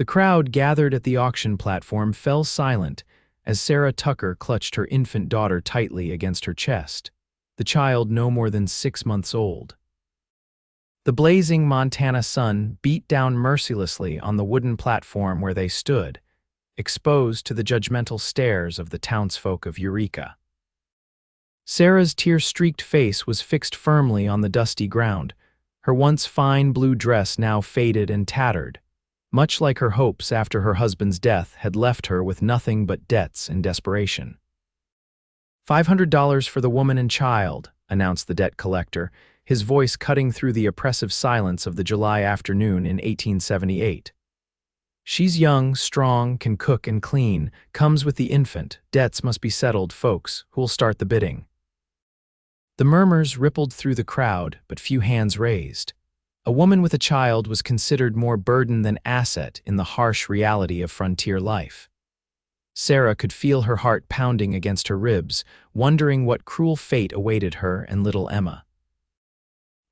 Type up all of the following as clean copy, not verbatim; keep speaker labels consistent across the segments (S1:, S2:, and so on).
S1: The crowd gathered at the auction platform fell silent as Sarah Tucker clutched her infant daughter tightly against her chest, the child no more than 6 months old. The blazing Montana sun beat down mercilessly on the wooden platform where they stood, exposed to the judgmental stares of the townsfolk of Eureka. Sarah's tear-streaked face was fixed firmly on the dusty ground, her once fine blue dress now faded and tattered, much like her hopes after her husband's death had left her with nothing but debts and desperation. $500 for the woman and child, announced the debt collector, his voice cutting through the oppressive silence of the July afternoon in 1878. She's young, strong, can cook and clean, comes with the infant, debts must be settled, folks, who'll start the bidding? The murmurs rippled through the crowd, but few hands raised. A woman with a child was considered more burden than asset in the harsh reality of frontier life. Sarah could feel her heart pounding against her ribs, wondering what cruel fate awaited her and little Emma.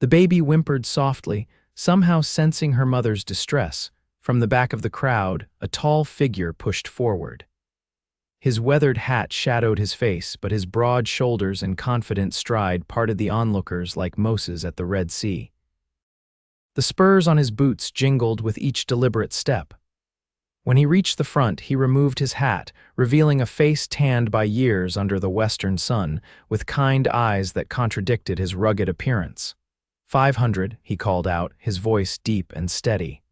S1: The baby whimpered softly, somehow sensing her mother's distress. From the back of the crowd, a tall figure pushed forward. His weathered hat shadowed his face, but his broad shoulders and confident stride parted the onlookers like Moses at the Red Sea. The spurs on his boots jingled with each deliberate step. When he reached the front, he removed his hat, revealing a face tanned by years under the western sun, with kind eyes that contradicted his rugged appearance. 500, he called out, his voice deep and steady.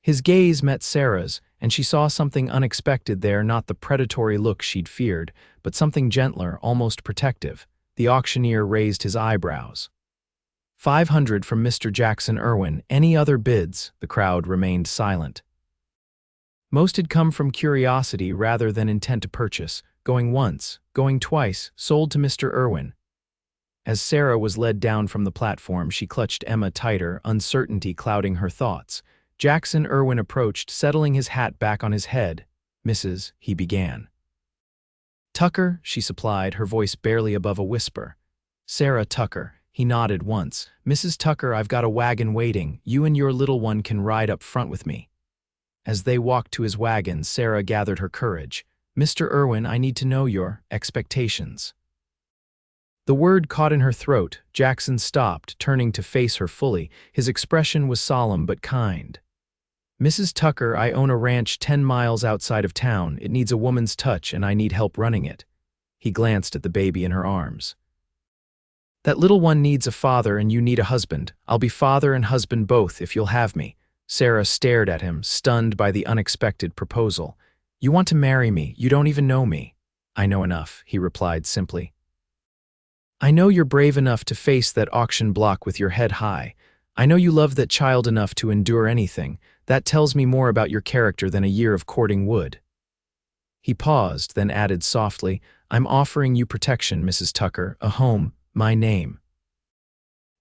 S1: His gaze met Sarah's, and she saw something unexpected there, not the predatory look she'd feared, but something gentler, almost protective. The auctioneer raised his eyebrows. 500 from Mr. Jackson Irwin. Any other bids? The crowd remained silent. Most had come from curiosity rather than intent to purchase, going once, going twice, sold to Mr. Irwin. As Sarah was led down from the platform, she clutched Emma tighter, uncertainty clouding her thoughts. Jackson Irwin approached, settling his hat back on his head. "Mrs.," he began. "Tucker," she supplied, her voice barely above a whisper. "Sarah Tucker." He nodded once. "Mrs. Tucker, I've got a wagon waiting. You and your little one can ride up front with me." As they walked to his wagon, Sarah gathered her courage. "Mr. Irwin, I need to know your expectations." The word caught in her throat. Jackson stopped, turning to face her fully. His expression was solemn but kind. "Mrs. Tucker, I own a ranch 10 miles outside of town. It needs a woman's touch, and I need help running it." He glanced at the baby in her arms. "That little one needs a father, and you need a husband. I'll be father and husband both if you'll have me." Sarah stared at him, stunned by the unexpected proposal. "You want to marry me. You don't even know me." "I know enough," he replied simply. "I know you're brave enough to face that auction block with your head high. I know you love that child enough to endure anything. That tells me more about your character than a year of courting would." He paused, then added softly, "I'm offering you protection, Mrs. Tucker, a home, my name.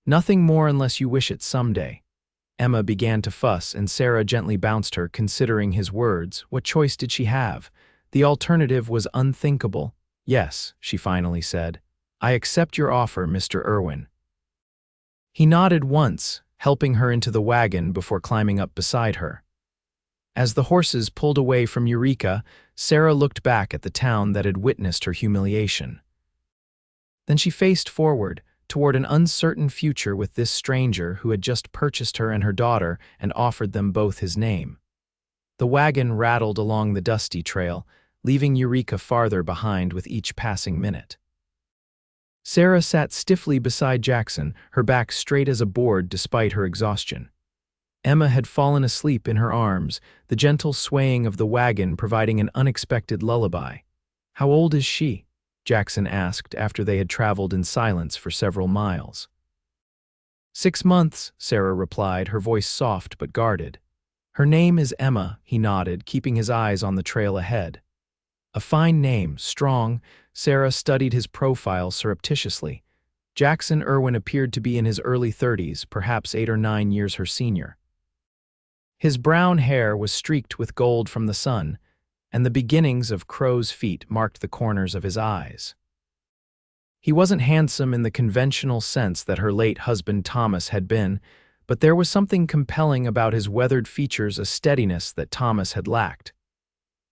S1: Nothing more unless you wish it someday." Emma began to fuss, and Sarah gently bounced her, considering his words. What choice did she have? The alternative was unthinkable. "Yes," she finally said. "I accept your offer, Mr. Irwin." He nodded once, helping her into the wagon before climbing up beside her. As the horses pulled away from Eureka, Sarah looked back at the town that had witnessed her humiliation. Then she faced forward, toward an uncertain future with this stranger who had just purchased her and her daughter and offered them both his name. The wagon rattled along the dusty trail, leaving Eureka farther behind with each passing minute. Sarah sat stiffly beside Jackson, her back straight as a board despite her exhaustion. Emma had fallen asleep in her arms, the gentle swaying of the wagon providing an unexpected lullaby. "How old is she?" Jackson asked after they had traveled in silence for several miles. 6 months, Sarah replied, her voice soft but guarded. "Her name is Emma," he nodded, keeping his eyes on the trail ahead. "A fine name, strong." Sarah studied his profile surreptitiously. Jackson Irwin appeared to be in his early 30s, perhaps 8 or 9 years her senior. His brown hair was streaked with gold from the sun, and the beginnings of crow's feet marked the corners of his eyes. He wasn't handsome in the conventional sense that her late husband Thomas had been, but there was something compelling about his weathered features, a steadiness that Thomas had lacked.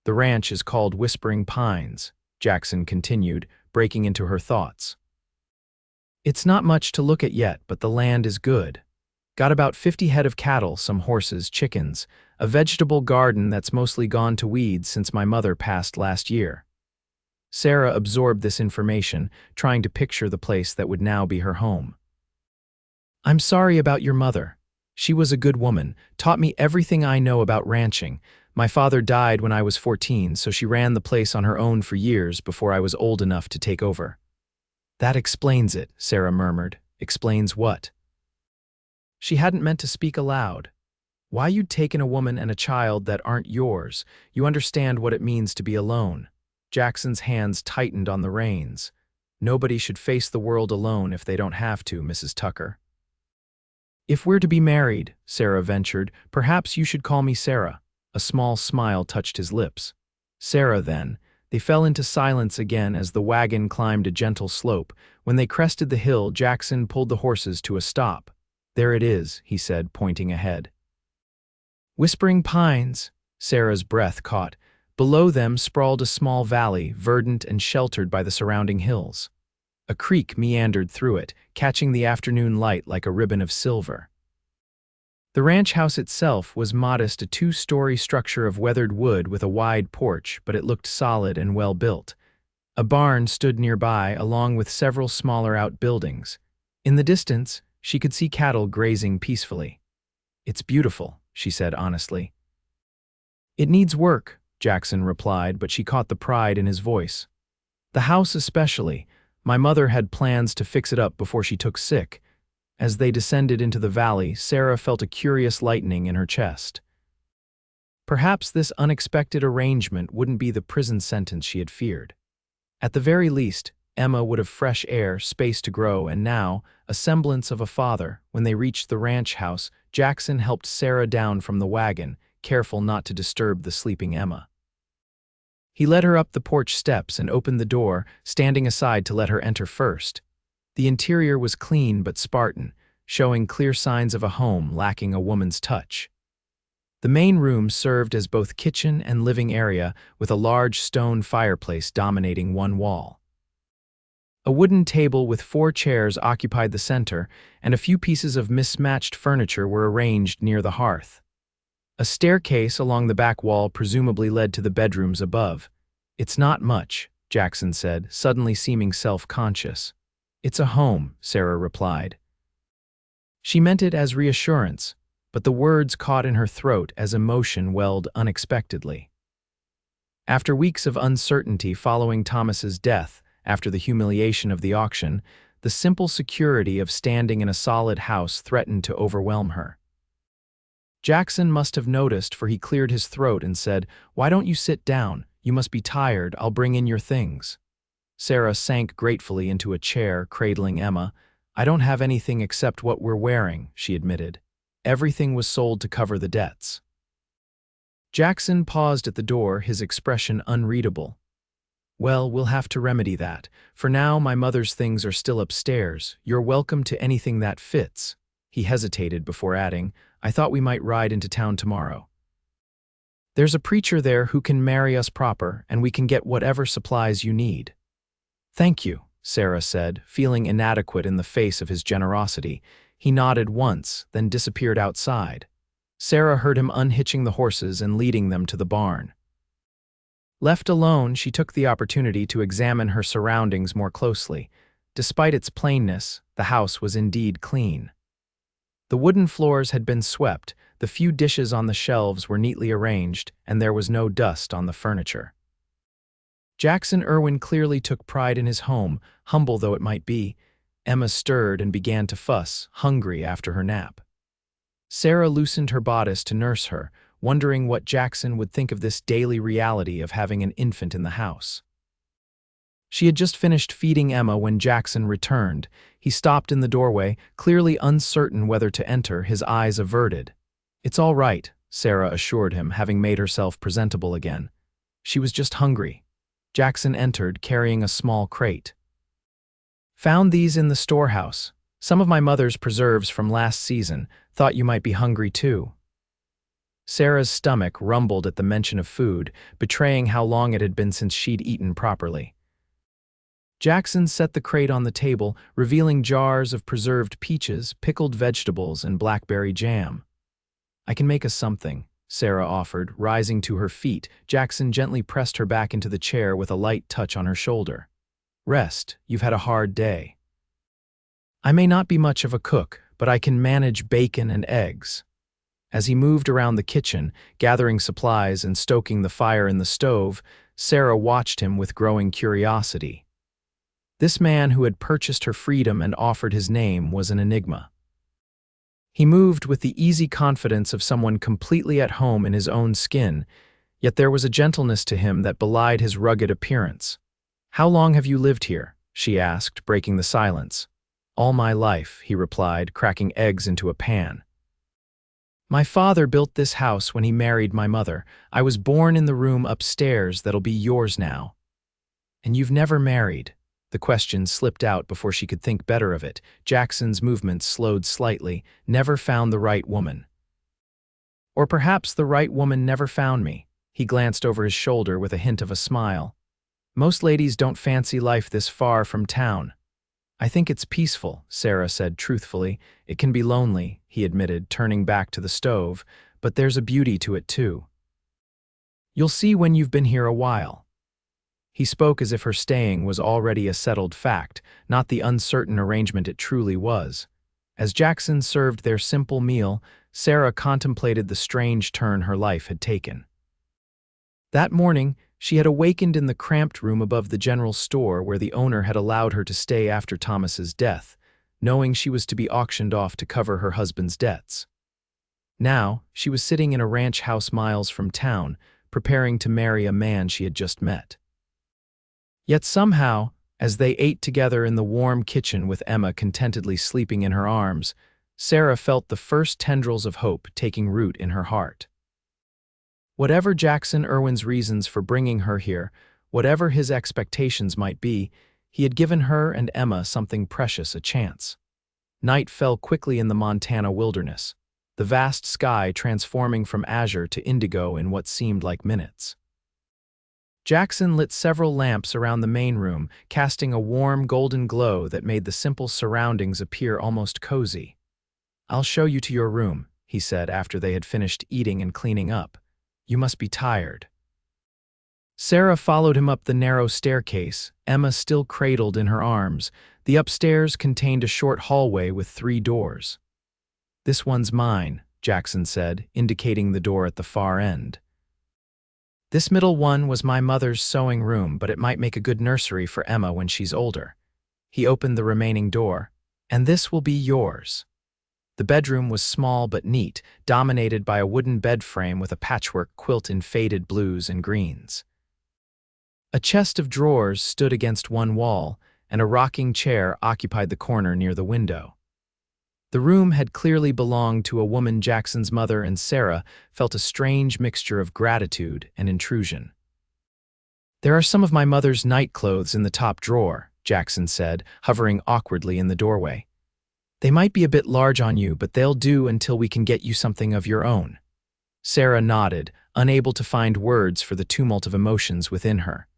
S1: "The ranch is called Whispering Pines," Jackson continued, breaking into her thoughts. "It's not much to look at yet, but the land is good. Got about 50 head of cattle, some horses, chickens, a vegetable garden that's mostly gone to weeds since my mother passed last year." Sarah absorbed this information, trying to picture the place that would now be her home. "I'm sorry about your mother. She was a good woman, taught me everything I know about ranching. My father died when I was 14, so she ran the place on her own for years before I was old enough to take over." "That explains it," Sarah murmured. "Explains what?" She hadn't meant to speak aloud. "Why you'd taken a woman and a child that aren't yours. You understand what it means to be alone." Jackson's hands tightened on the reins. "Nobody should face the world alone if they don't have to, Mrs. Tucker." "If we're to be married," Sarah ventured, "perhaps you should call me Sarah." A small smile touched his lips. "Sarah, then." They fell into silence again as the wagon climbed a gentle slope. When they crested the hill, Jackson pulled the horses to a stop. "There it is," he said, pointing ahead. "Whispering Pines." Sarah's breath caught. Below them sprawled a small valley, verdant and sheltered by the surrounding hills. A creek meandered through it, catching the afternoon light like a ribbon of silver. The ranch house itself was modest, a 2-story structure of weathered wood with a wide porch, but it looked solid and well built. A barn stood nearby, along with several smaller outbuildings. In the distance, she could see cattle grazing peacefully. "It's beautiful," she said honestly. "It needs work," Jackson replied, but she caught the pride in his voice. "The house especially. My mother had plans to fix it up before she took sick." As they descended into the valley, Sarah felt a curious lightening in her chest. Perhaps this unexpected arrangement wouldn't be the prison sentence she had feared. At the very least, Emma would have fresh air, space to grow, and now, a semblance of a father. When they reached the ranch house, Jackson helped Sarah down from the wagon, careful not to disturb the sleeping Emma. He led her up the porch steps and opened the door, standing aside to let her enter first. The interior was clean but Spartan, showing clear signs of a home lacking a woman's touch. The main room served as both kitchen and living area, with a large stone fireplace dominating one wall. A wooden table with 4 chairs occupied the center, and a few pieces of mismatched furniture were arranged near the hearth. A staircase along the back wall presumably led to the bedrooms above. "It's not much," Jackson said, suddenly seeming self-conscious. "It's a home," Sarah replied. She meant it as reassurance, but the words caught in her throat as emotion welled unexpectedly. After weeks of uncertainty following Thomas's death, after the humiliation of the auction, the simple security of standing in a solid house threatened to overwhelm her. Jackson must have noticed, for he cleared his throat and said, "Why don't you sit down? You must be tired. I'll bring in your things." Sarah sank gratefully into a chair, cradling Emma. "I don't have anything except what we're wearing," she admitted. Everything was sold to cover the debts. Jackson paused at the door, his expression unreadable. "Well, we'll have to remedy that. For now, my mother's things are still upstairs. You're welcome to anything that fits." He hesitated before adding, "I thought we might ride into town tomorrow. There's a preacher there who can marry us proper, and we can get whatever supplies you need." "Thank you," Sarah said, feeling inadequate in the face of his generosity. He nodded once, then disappeared outside. Sarah heard him unhitching the horses and leading them to the barn. Left alone, she took the opportunity to examine her surroundings more closely. Despite its plainness, the house was indeed clean. The wooden floors had been swept, the few dishes on the shelves were neatly arranged, and there was no dust on the furniture. Jackson Irwin clearly took pride in his home, humble though it might be. Emma stirred and began to fuss, hungry after her nap. Sarah loosened her bodice to nurse her, wondering what Jackson would think of this daily reality of having an infant in the house. She had just finished feeding Emma when Jackson returned. He stopped in the doorway, clearly uncertain whether to enter, his eyes averted. "It's all right," Sarah assured him, having made herself presentable again. She was just hungry. Jackson entered, carrying a small crate. "Found these in the storehouse." Some of my mother's preserves from last season. Thought you might be hungry too. Sarah's stomach rumbled at the mention of food, betraying how long it had been since she'd eaten properly. Jackson set the crate on the table, revealing jars of preserved peaches, pickled vegetables, and blackberry jam. I can make us something, Sarah offered, rising to her feet. Jackson gently pressed her back into the chair with a light touch on her shoulder. Rest, you've had a hard day. I may not be much of a cook, but I can manage bacon and eggs. As he moved around the kitchen, gathering supplies and stoking the fire in the stove, Sarah watched him with growing curiosity. This man who had purchased her freedom and offered his name was an enigma. He moved with the easy confidence of someone completely at home in his own skin, yet there was a gentleness to him that belied his rugged appearance. "How long have you lived here?" she asked, breaking the silence. "All my life," he replied, cracking eggs into a pan. "My father built this house when he married my mother. I was born in the room upstairs that'll be yours now." "And you've never married?" The question slipped out before she could think better of it. Jackson's movements slowed slightly. "Never found the right woman." "Or perhaps the right woman never found me." He glanced over his shoulder with a hint of a smile. "Most ladies don't fancy life this far from town." "I think it's peaceful," Sarah said truthfully. "It can be lonely," he admitted, turning back to the stove, "but there's a beauty to it too. You'll see when you've been here a while." He spoke as if her staying was already a settled fact, not the uncertain arrangement it truly was. As Jackson served their simple meal, Sarah contemplated the strange turn her life had taken. That morning, she had awakened in the cramped room above the general store where the owner had allowed her to stay after Thomas's death, knowing she was to be auctioned off to cover her husband's debts. Now, she was sitting in a ranch house miles from town, preparing to marry a man she had just met. Yet somehow, as they ate together in the warm kitchen with Emma contentedly sleeping in her arms, Sarah felt the first tendrils of hope taking root in her heart. Whatever Jackson Irwin's reasons for bringing her here, whatever his expectations might be, he had given her and Emma something precious a chance. Night fell quickly in the Montana wilderness, the vast sky transforming from azure to indigo in what seemed like minutes. Jackson lit several lamps around the main room, casting a warm golden glow that made the simple surroundings appear almost cozy. "I'll show you to your room," he said after they had finished eating and cleaning up. "You must be tired." Sarah followed him up the narrow staircase, Emma still cradled in her arms. The upstairs contained a short hallway with 3 doors. "This one's mine," Jackson said, indicating the door at the far end. "This middle one was my mother's sewing room, but it might make a good nursery for Emma when she's older." He opened the remaining door. "And this will be yours." The bedroom was small but neat, dominated by a wooden bed frame with a patchwork quilt in faded blues and greens. A chest of drawers stood against one wall, and a rocking chair occupied the corner near the window. The room had clearly belonged to a woman Jackson's mother and Sarah felt a strange mixture of gratitude and intrusion. "There are some of my mother's nightclothes in the top drawer," Jackson said, hovering awkwardly in the doorway. "They might be a bit large on you, but they'll do until we can get you something of your own." Sarah nodded, unable to find words for the tumult of emotions within her.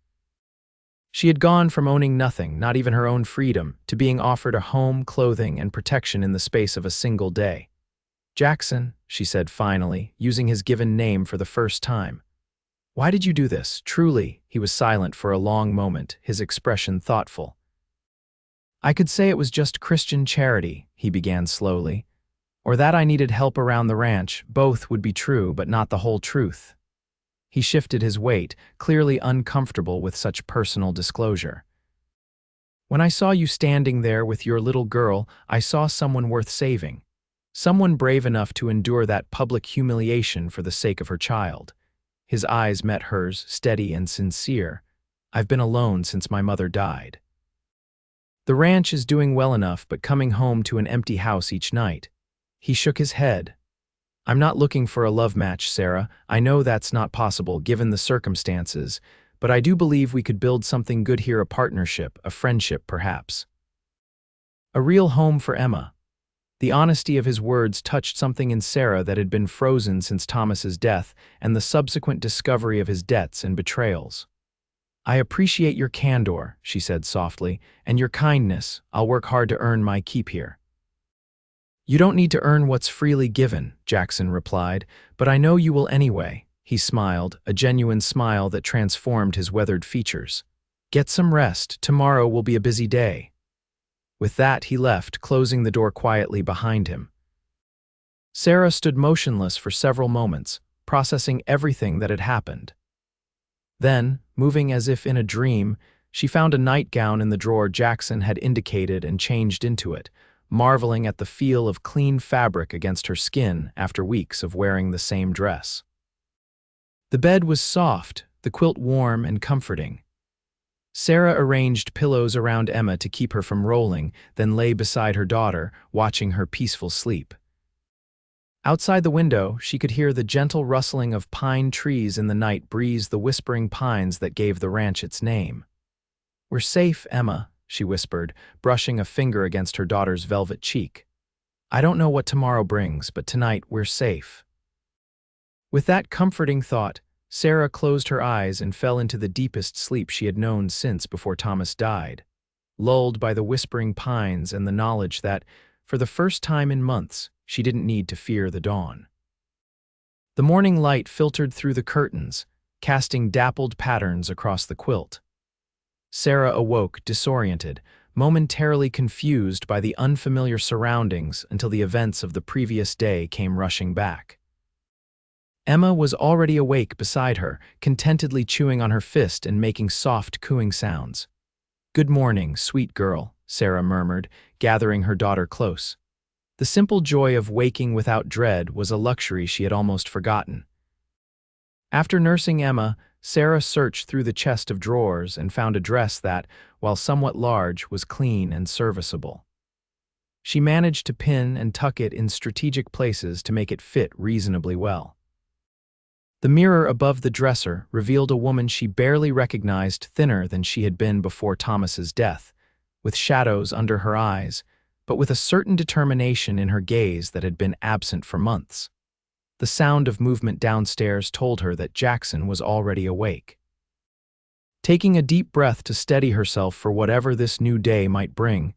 S1: She had gone from owning nothing, not even her own freedom, to being offered a home, clothing, and protection in the space of a single day. "Jackson," she said finally, using his given name for the first time. "Why did you do this, truly?" He was silent for a long moment, his expression thoughtful. "I could say it was just Christian charity," he began slowly, "or that I needed help around the ranch. Both would be true, but not the whole truth." He shifted his weight, clearly uncomfortable with such personal disclosure. "When I saw you standing there with your little girl, I saw someone worth saving. Someone brave enough to endure that public humiliation for the sake of her child." His eyes met hers, steady and sincere. "I've been alone since my mother died. The ranch is doing well enough, but coming home to an empty house each night." He shook his head. "I'm not looking for a love match, Sarah. I know that's not possible given the circumstances, but I do believe we could build something good here, a partnership, a friendship perhaps." A real home for Emma. The honesty of his words touched something in Sarah that had been frozen since Thomas's death and the subsequent discovery of his debts and betrayals. "I appreciate your candor," she said softly, "and your kindness. I'll work hard to earn my keep here." "You don't need to earn what's freely given," Jackson replied, "but I know you will anyway." He smiled, a genuine smile that transformed his weathered features. "Get some rest. Tomorrow will be a busy day." With that, he left, closing the door quietly behind him. Sarah stood motionless for several moments, processing everything that had happened. Then, moving as if in a dream, she found a nightgown in the drawer Jackson had indicated and changed into it, marveling at the feel of clean fabric against her skin after weeks of wearing the same dress. The bed was soft, the quilt warm and comforting. Sarah arranged pillows around Emma to keep her from rolling, then lay beside her daughter, watching her peaceful sleep. Outside the window, she could hear the gentle rustling of pine trees in the night breeze, the whispering pines that gave the ranch its name. "We're safe, Emma," she whispered, brushing a finger against her daughter's velvet cheek. "I don't know what tomorrow brings, but tonight we're safe." With that comforting thought, Sarah closed her eyes and fell into the deepest sleep she had known since before Thomas died, lulled by the whispering pines and the knowledge that, for the first time in months, she didn't need to fear the dawn. The morning light filtered through the curtains, casting dappled patterns across the quilt. Sarah awoke, disoriented, momentarily confused by the unfamiliar surroundings until the events of the previous day came rushing back. Emma was already awake beside her, contentedly chewing on her fist and making soft, cooing sounds. "Good morning, sweet girl," Sarah murmured, gathering her daughter close. The simple joy of waking without dread was a luxury she had almost forgotten. After nursing Emma, Sarah searched through the chest of drawers and found a dress that, while somewhat large, was clean and serviceable. She managed to pin and tuck it in strategic places to make it fit reasonably well. The mirror above the dresser revealed a woman she barely recognized, thinner than she had been before Thomas's death, with shadows under her eyes, but with a certain determination in her gaze that had been absent for months. The sound of movement downstairs told her that Jackson was already awake. Taking a deep breath to steady herself for whatever this new day might bring,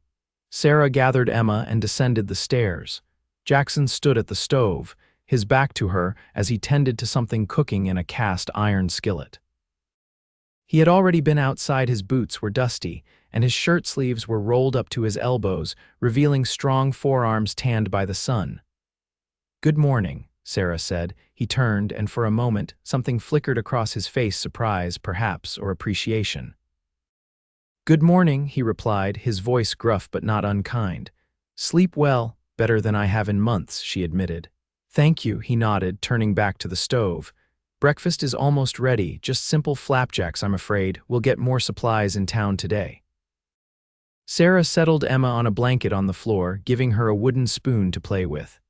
S1: Sarah gathered Emma and descended the stairs. Jackson stood at the stove, his back to her as he tended to something cooking in a cast iron skillet. He had already been outside. His boots were dusty, and his shirt sleeves were rolled up to his elbows, revealing strong forearms tanned by the sun. "Good morning," Sarah said. He turned, and for a moment, something flickered across his face, surprise, perhaps, or appreciation. "Good morning," he replied, his voice gruff but not unkind. "Sleep well, better than I have in months," she admitted. "Thank you," he nodded, turning back to the stove. "Breakfast is almost ready, just simple flapjacks, I'm afraid. We'll get more supplies in town today." Sarah settled Emma on a blanket on the floor, giving her a wooden spoon to play with.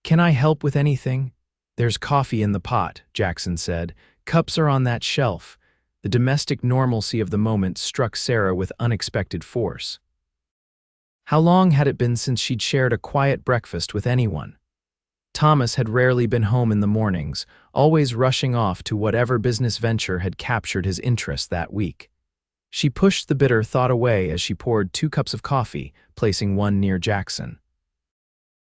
S1: "Can I help with anything?" "There's coffee in the pot," Jackson said. "Cups are on that shelf." The domestic normalcy of the moment struck Sarah with unexpected force. How long had it been since she'd shared a quiet breakfast with anyone? Thomas had rarely been home in the mornings, always rushing off to whatever business venture had captured his interest that week. She pushed the bitter thought away as she poured 2 cups of coffee, placing one near Jackson.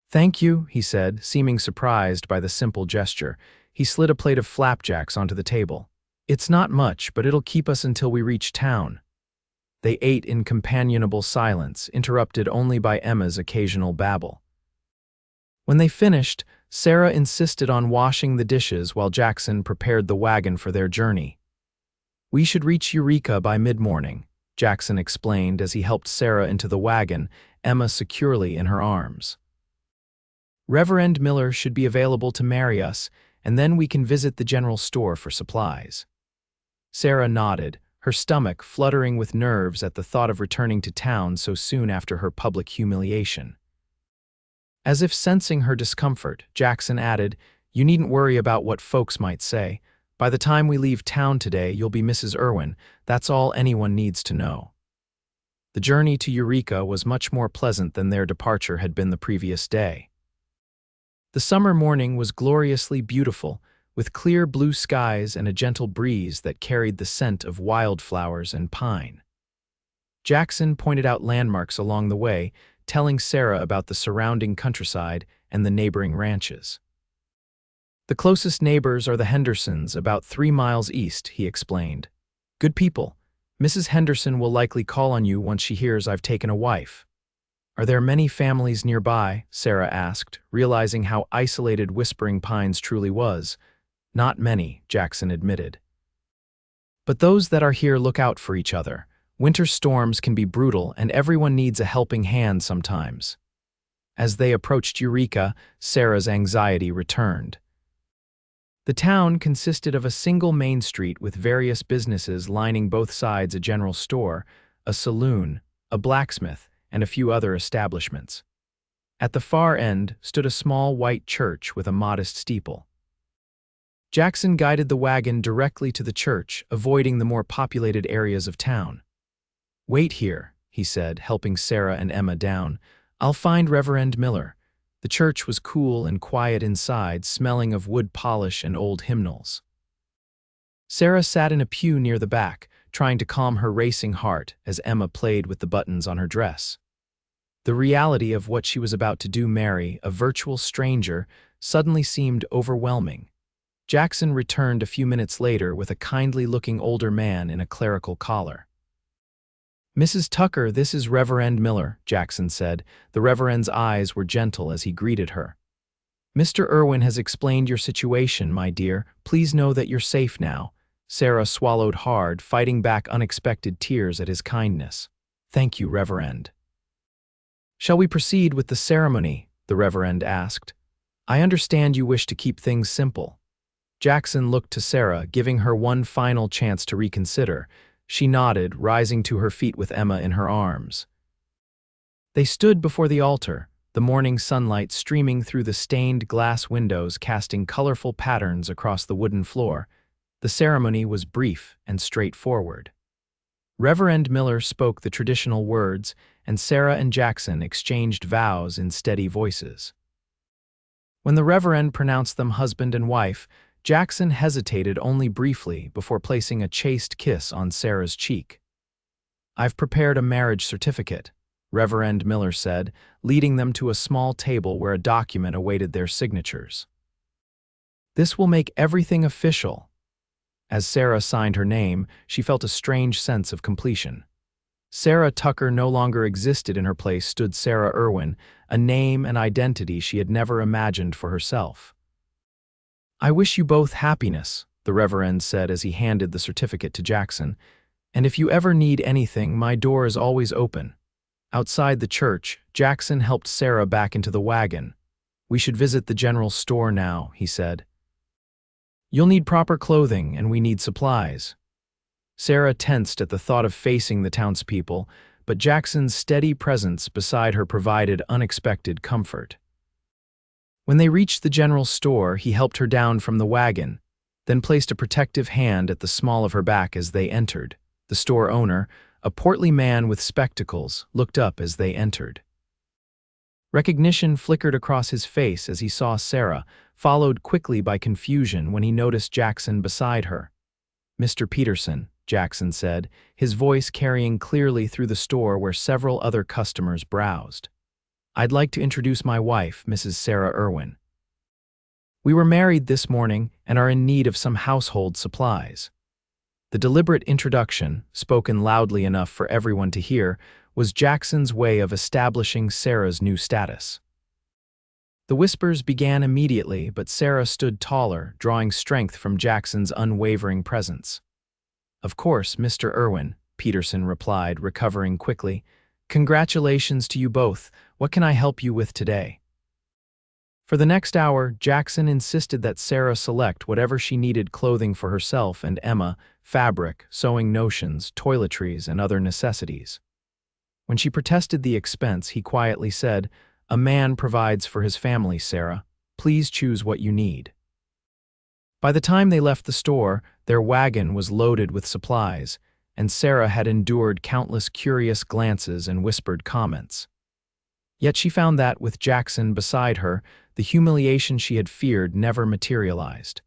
S1: "Thank you," he said, seeming surprised by the simple gesture. He slid a plate of flapjacks onto the table. "It's not much, but it'll keep us until we reach town." They ate in companionable silence, interrupted only by Emma's occasional babble. When they finished, Sarah insisted on washing the dishes while Jackson prepared the wagon for their journey. "We should reach Eureka by mid-morning," Jackson explained as he helped Sarah into the wagon, Emma securely in her arms. "Reverend Miller should be available to marry us, and then we can visit the general store for supplies." Sarah nodded, her stomach fluttering with nerves at the thought of returning to town so soon after her public humiliation. As if sensing her discomfort, Jackson added, "You needn't worry about what folks might say. By the time we leave town today, you'll be Mrs. Irwin. That's all anyone needs to know." The journey to Eureka was much more pleasant than their departure had been the previous day. The summer morning was gloriously beautiful, with clear blue skies and a gentle breeze that carried the scent of wildflowers and pine. Jackson pointed out landmarks along the way, telling Sarah about the surrounding countryside and the neighboring ranches. The closest neighbors are the Hendersons, about 3 miles east, he explained. Good people. Mrs. Henderson will likely call on you once she hears I've taken a wife. Are there many families nearby? Sarah asked, realizing how isolated Whispering Pines truly was. Not many, Jackson admitted. But those that are here look out for each other. Winter storms can be brutal and everyone needs a helping hand sometimes. As they approached Eureka, Sarah's anxiety returned. The town consisted of a single main street with various businesses lining both sides: a general store, a saloon, a blacksmith, and a few other establishments. At the far end stood a small white church with a modest steeple. Jackson guided the wagon directly to the church, avoiding the more populated areas of town. Wait here, he said, helping Sarah and Emma down. I'll find Reverend Miller. The church was cool and quiet inside, smelling of wood polish and old hymnals. Sarah sat in a pew near the back, trying to calm her racing heart as Emma played with the buttons on her dress. The reality of what she was about to do, marry a virtual stranger, suddenly seemed overwhelming. Jackson returned a few minutes later with a kindly-looking older man in a clerical collar. Mrs. Tucker, this is Reverend Miller, Jackson said. The Reverend's eyes were gentle as he greeted her. Mr. Irwin has explained your situation, my dear. Please know that you're safe now. Sarah swallowed hard, fighting back unexpected tears at his kindness. Thank you, Reverend. Shall we proceed with the ceremony? The Reverend asked. I understand you wish to keep things simple. Jackson looked to Sarah, giving her one final chance to reconsider. She nodded, rising to her feet with Emma in her arms. They stood before the altar, the morning sunlight streaming through the stained glass windows, casting colorful patterns across the wooden floor. The ceremony was brief and straightforward. Reverend Miller spoke the traditional words, and Sarah and Jackson exchanged vows in steady voices. When the Reverend pronounced them husband and wife, Jackson hesitated only briefly before placing a chaste kiss on Sarah's cheek. I've prepared a marriage certificate, Reverend Miller said, leading them to a small table where a document awaited their signatures. This will make everything official. As Sarah signed her name, she felt a strange sense of completion. Sarah Tucker no longer existed. In her place stood Sarah Irwin, a name and identity she had never imagined for herself. I wish you both happiness, the Reverend said as he handed the certificate to Jackson. And if you ever need anything, my door is always open. Outside the church, Jackson helped Sarah back into the wagon. We should visit the general store now, he said. You'll need proper clothing, and we need supplies. Sarah tensed at the thought of facing the townspeople, but Jackson's steady presence beside her provided unexpected comfort. When they reached the general store, he helped her down from the wagon, then placed a protective hand at the small of her back as they entered. The store owner, a portly man with spectacles, looked up as they entered. Recognition flickered across his face as he saw Sarah, followed quickly by confusion when he noticed Jackson beside her. Mr. Peterson, Jackson said, his voice carrying clearly through the store where several other customers browsed. I'd like to introduce my wife, Mrs. Sarah Irwin. We were married this morning and are in need of some household supplies. The deliberate introduction, spoken loudly enough for everyone to hear, was Jackson's way of establishing Sarah's new status. The whispers began immediately, but Sarah stood taller, drawing strength from Jackson's unwavering presence. Of course, Mr. Irwin, Peterson replied, recovering quickly. Congratulations to you both. What can I help you with today? For the next hour, Jackson insisted that Sarah select whatever she needed: clothing for herself and Emma, fabric, sewing notions, toiletries, and other necessities. When she protested the expense, he quietly said, "A man provides for his family, Sarah. Please choose what you need." By the time they left the store, their wagon was loaded with supplies, and Sarah had endured countless curious glances and whispered comments. Yet she found that, with Jackson beside her, the humiliation she had feared never materialized.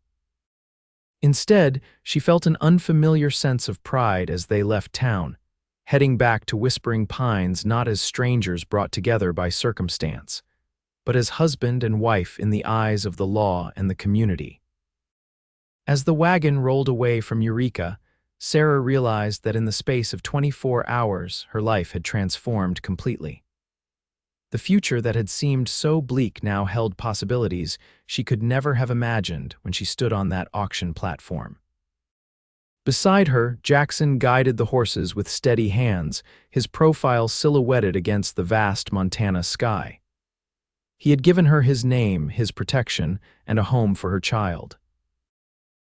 S1: Instead, she felt an unfamiliar sense of pride as they left town, heading back to Whispering Pines not as strangers brought together by circumstance, but as husband and wife in the eyes of the law and the community. As the wagon rolled away from Eureka, Sarah realized that in the space of 24 hours her life had transformed completely. The future that had seemed so bleak now held possibilities she could never have imagined when she stood on that auction platform. Beside her, Jackson guided the horses with steady hands, his profile silhouetted against the vast Montana sky. He had given her his name, his protection, and a home for her child.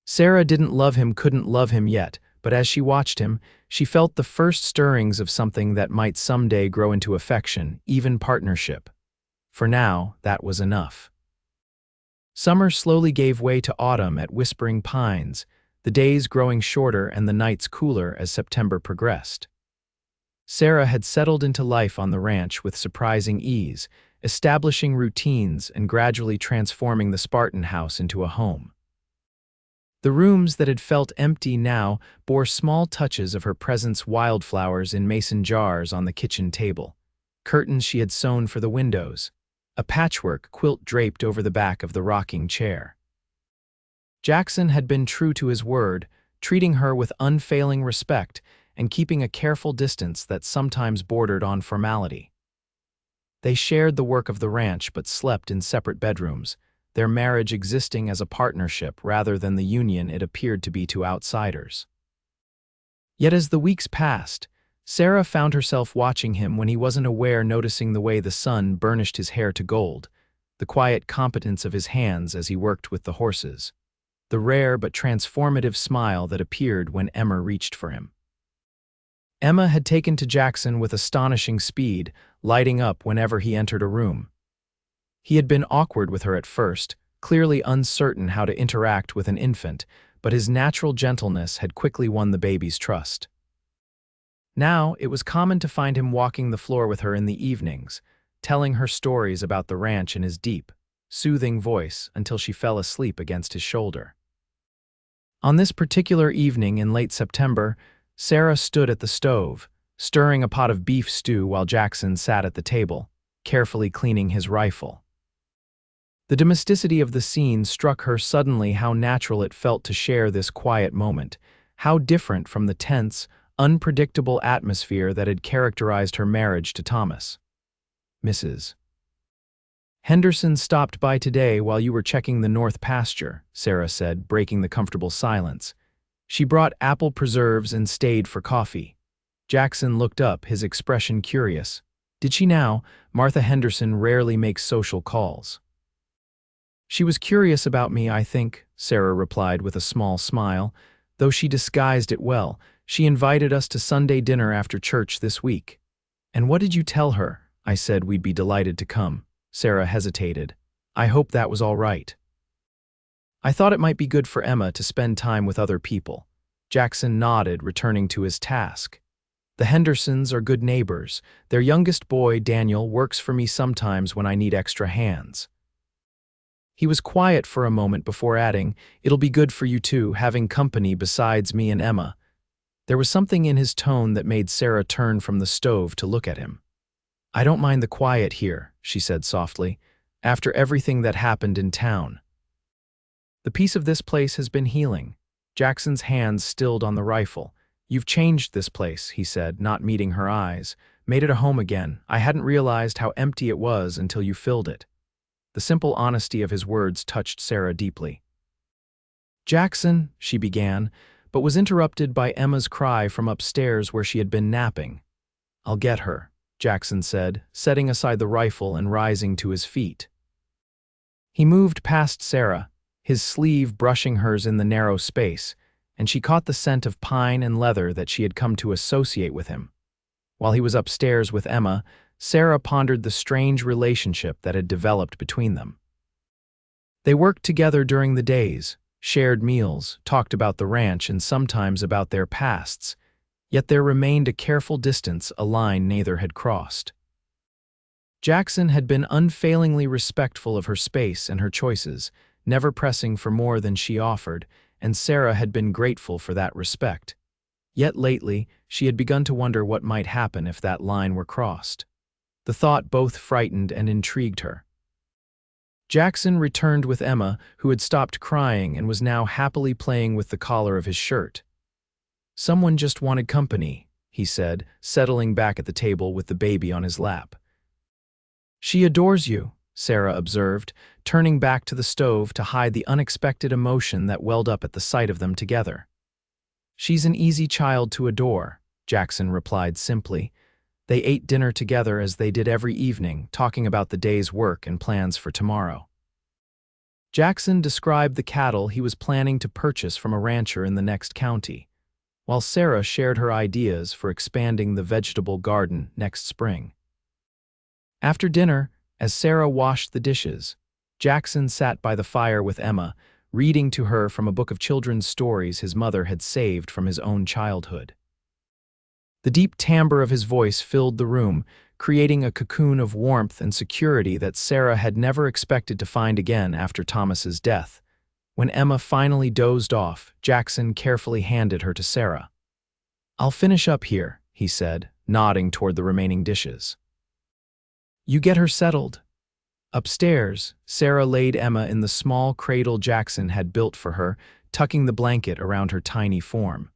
S1: Sarah couldn't love him yet, but as she watched him, she felt the first stirrings of something that might someday grow into affection, even partnership. For now, that was enough. Summer slowly gave way to autumn at Whispering Pines, the days growing shorter and the nights cooler as September progressed. Sarah had settled into life on the ranch with surprising ease, establishing routines and gradually transforming the Spartan house into a home. The rooms that had felt empty now bore small touches of her presence: wildflowers in mason jars on the kitchen table, curtains she had sewn for the windows, a patchwork quilt draped over the back of the rocking chair. Jackson had been true to his word, treating her with unfailing respect and keeping a careful distance that sometimes bordered on formality. They shared the work of the ranch but slept in separate bedrooms, their marriage existing as a partnership rather than the union it appeared to be to outsiders. Yet as the weeks passed, Sarah found herself watching him when he wasn't aware, noticing the way the sun burnished his hair to gold, the quiet competence of his hands as he worked with the horses, the rare but transformative smile that appeared when Emma reached for him. Emma had taken to Jackson with astonishing speed, lighting up whenever he entered a room. He had been awkward with her at first, clearly uncertain how to interact with an infant, but his natural gentleness had quickly won the baby's trust. Now, it was common to find him walking the floor with her in the evenings, telling her stories about the ranch in his deep, soothing voice until she fell asleep against his shoulder. On this particular evening in late September, Sarah stood at the stove, stirring a pot of beef stew while Jackson sat at the table, carefully cleaning his rifle. The domesticity of the scene struck her suddenly: how natural it felt to share this quiet moment, how different from the tense, unpredictable atmosphere that had characterized her marriage to Thomas. Mrs. Henderson stopped by today while you were checking the north pasture, Sarah said, breaking the comfortable silence. She brought apple preserves and stayed for coffee. Jackson looked up, his expression curious. Did she now? Martha Henderson rarely makes social calls. She was curious about me, I think, Sarah replied with a small smile. Though she disguised it well, she invited us to Sunday dinner after church this week. And what did you tell her? I said we'd be delighted to come. Sarah hesitated. I hope that was all right. I thought it might be good for Emma to spend time with other people. Jackson nodded, returning to his task. The Hendersons are good neighbors. Their youngest boy, Daniel, works for me sometimes when I need extra hands. He was quiet for a moment before adding, It'll be good for you too, having company besides me and Emma. There was something in his tone that made Sarah turn from the stove to look at him. I don't mind the quiet here, she said softly, after everything that happened in town. The peace of this place has been healing. Jackson's hands stilled on the rifle. You've changed this place, he said, not meeting her eyes. Made it a home again. I hadn't realized how empty it was until you filled it. The simple honesty of his words touched Sarah deeply. Jackson, she began, but was interrupted by Emma's cry from upstairs where she had been napping. I'll get her, Jackson said, setting aside the rifle and rising to his feet. He moved past Sarah, his sleeve brushing hers in the narrow space, and she caught the scent of pine and leather that she had come to associate with him. While he was upstairs with Emma, Sarah pondered the strange relationship that had developed between them. They worked together during the days, shared meals, talked about the ranch and sometimes about their pasts, Yet there remained a careful distance, a line neither had crossed. Jackson had been unfailingly respectful of her space and her choices, never pressing for more than she offered, and Sarah had been grateful for that respect. Yet lately, she had begun to wonder what might happen if that line were crossed. The thought both frightened and intrigued her. Jackson returned with Emma, who had stopped crying and was now happily playing with the collar of his shirt. "Someone just wanted company," he said, settling back at the table with the baby on his lap. "She adores you," Sarah observed, turning back to the stove to hide the unexpected emotion that welled up at the sight of them together. "She's an easy child to adore," Jackson replied simply. They ate dinner together as they did every evening, talking about the day's work and plans for tomorrow. Jackson described the cattle he was planning to purchase from a rancher in the next county, while Sarah shared her ideas for expanding the vegetable garden next spring. After dinner, as Sarah washed the dishes, Jackson sat by the fire with Emma, reading to her from a book of children's stories his mother had saved from his own childhood. The deep timbre of his voice filled the room, creating a cocoon of warmth and security that Sarah had never expected to find again after Thomas's death. When Emma finally dozed off, Jackson carefully handed her to Sarah. "I'll finish up here," he said, nodding toward the remaining dishes. "You get her settled." Upstairs, Sarah laid Emma in the small cradle Jackson had built for her, tucking the blanket around her tiny form.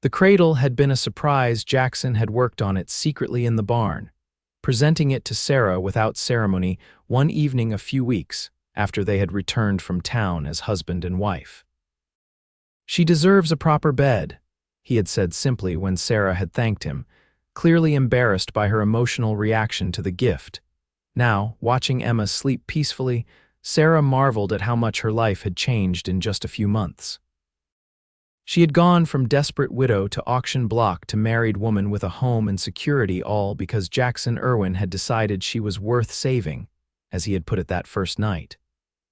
S1: The cradle had been a surprise. Jackson had worked on it secretly in the barn, presenting it to Sarah without ceremony one evening a few weeks after they had returned from town as husband and wife. "She deserves a proper bed," he had said simply when Sarah had thanked him, clearly embarrassed by her emotional reaction to the gift. Now, watching Emma sleep peacefully, Sarah marveled at how much her life had changed in just a few months. She had gone from desperate widow to auction block to married woman with a home and security, all because Jackson Irwin had decided she was worth saving, as he had put it that first night.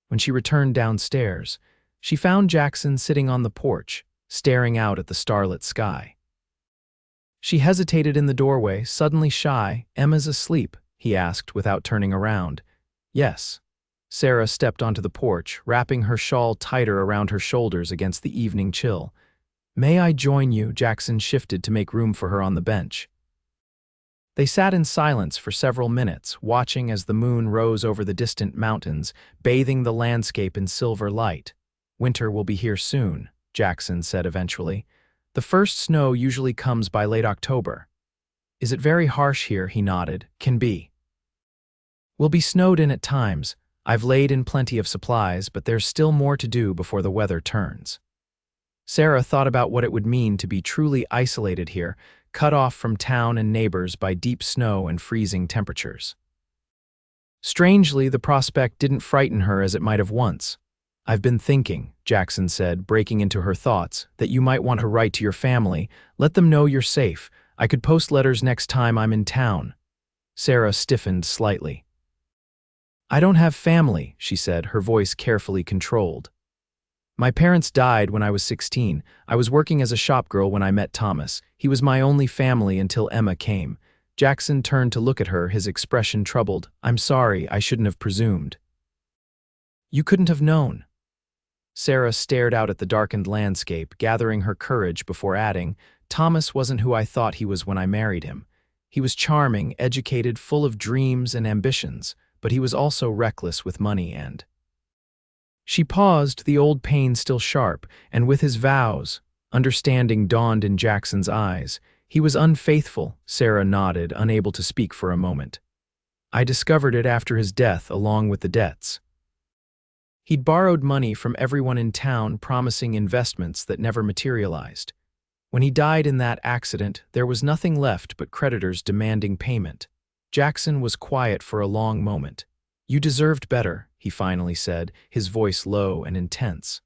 S1: When she returned downstairs, she found Jackson sitting on the porch, staring out at the starlit sky. She hesitated in the doorway, suddenly shy. "Emma's asleep?" he asked without turning around. "Yes." Sarah stepped onto the porch, wrapping her shawl tighter around her shoulders against the evening chill. "May I join you?" Jackson shifted to make room for her on the bench. They sat in silence for several minutes, watching as the moon rose over the distant mountains, bathing the landscape in silver light. "Winter will be here soon," Jackson said eventually. "The first snow usually comes by late October." "Is it very harsh here?" He nodded. "Can be. We'll be snowed in at times. I've laid in plenty of supplies, but there's still more to do before the weather turns." Sarah thought about what it would mean to be truly isolated here, cut off from town and neighbors by deep snow and freezing temperatures. Strangely, the prospect didn't frighten her as it might have once. "I've been thinking," Jackson said, breaking into her thoughts, "that you might want to write to your family. Let them know you're safe. I could post letters next time I'm in town." Sarah stiffened slightly. "I don't have family," she said, her voice carefully controlled. "My parents died when I was 16. I was working as a shopgirl when I met Thomas. He was my only family until Emma came." Jackson turned to look at her, his expression troubled. "I'm sorry, I shouldn't have presumed." "You couldn't have known." Sarah stared out at the darkened landscape, gathering her courage before adding, "Thomas wasn't who I thought he was when I married him. He was charming, educated, full of dreams and ambitions, but he was also reckless with money and—" She paused, the old pain still sharp, and with his vows, understanding dawned in Jackson's eyes. "He was unfaithful," Sarah nodded, unable to speak for a moment. "I discovered it after his death, along with the debts. He'd borrowed money from everyone in town, promising investments that never materialized. When he died in that accident, there was nothing left but creditors demanding payment." Jackson was quiet for a long moment. "You deserved better," he finally said, his voice low and intense.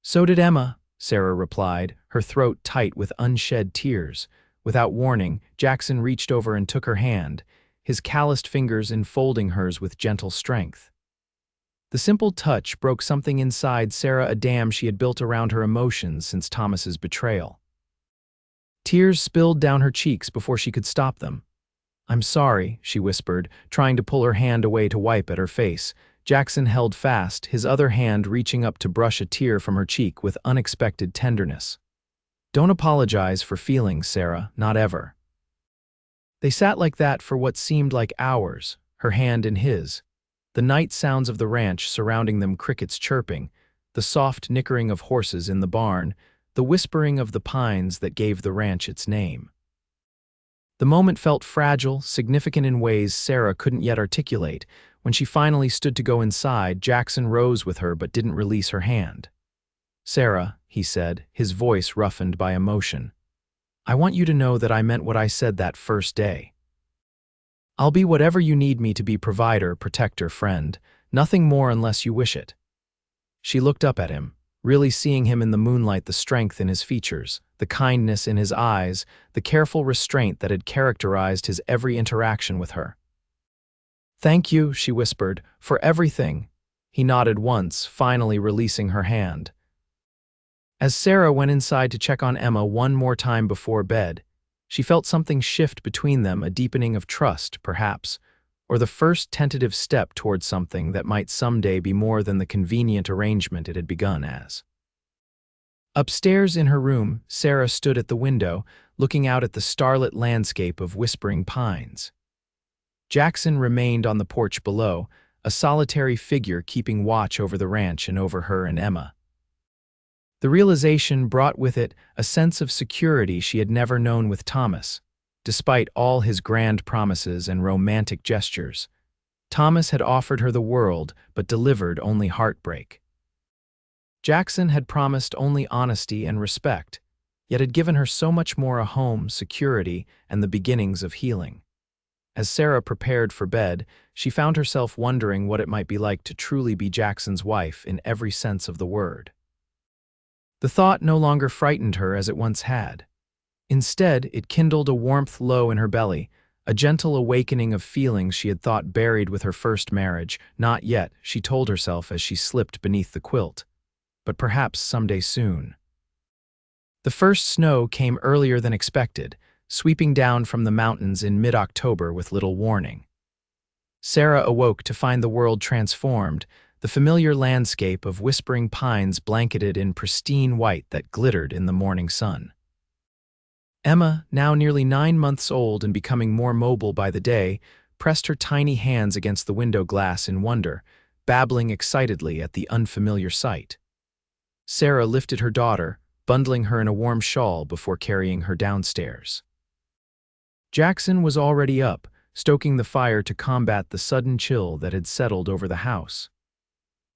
S1: "So did Emma," Sarah replied, her throat tight with unshed tears. Without warning, Jackson reached over and took her hand, his calloused fingers enfolding hers with gentle strength. The simple touch broke something inside Sarah, a dam she had built around her emotions since Thomas's betrayal. Tears spilled down her cheeks before she could stop them. "I'm sorry," she whispered, trying to pull her hand away to wipe at her face. Jackson held fast, his other hand reaching up to brush a tear from her cheek with unexpected tenderness. "Don't apologize for feelings, Sarah, not ever." They sat like that for what seemed like hours, her hand in his. The night sounds of the ranch surrounding them, crickets chirping, the soft nickering of horses in the barn, the whispering of the pines that gave the ranch its name. The moment felt fragile, significant in ways Sarah couldn't yet articulate. When she finally stood to go inside, Jackson rose with her but didn't release her hand. "Sarah," he said, his voice roughened by emotion, "I want you to know that I meant what I said that first day. I'll be whatever you need me to be: provider, protector, friend, nothing more unless you wish it." She looked up at him, really seeing him in the moonlight, the strength in his features, the kindness in his eyes, the careful restraint that had characterized his every interaction with her. "Thank you," she whispered, "for everything." He nodded once, finally releasing her hand. As Sarah went inside to check on Emma one more time before bed, she felt something shift between them, a deepening of trust, perhaps, or the first tentative step towards something that might someday be more than the convenient arrangement it had begun as. Upstairs in her room, Sarah stood at the window, looking out at the starlit landscape of whispering pines. Jackson remained on the porch below, a solitary figure keeping watch over the ranch and over her and Emma. The realization brought with it a sense of security she had never known with Thomas. Despite all his grand promises and romantic gestures, Thomas had offered her the world but delivered only heartbreak. Jackson had promised only honesty and respect, yet had given her so much more: a home, security, and the beginnings of healing. As Sarah prepared for bed, she found herself wondering what it might be like to truly be Jackson's wife in every sense of the word. The thought no longer frightened her as it once had. Instead, it kindled a warmth low in her belly, a gentle awakening of feelings she had thought buried with her first marriage. Not yet, she told herself as she slipped beneath the quilt, but perhaps someday soon. The first snow came earlier than expected, sweeping down from the mountains in mid-October with little warning. Sarah awoke to find the world transformed, the familiar landscape of whispering pines blanketed in pristine white that glittered in the morning sun. Emma, now nearly 9 months old and becoming more mobile by the day, pressed her tiny hands against the window glass in wonder, babbling excitedly at the unfamiliar sight. Sarah lifted her daughter, bundling her in a warm shawl before carrying her downstairs. Jackson was already up, stoking the fire to combat the sudden chill that had settled over the house.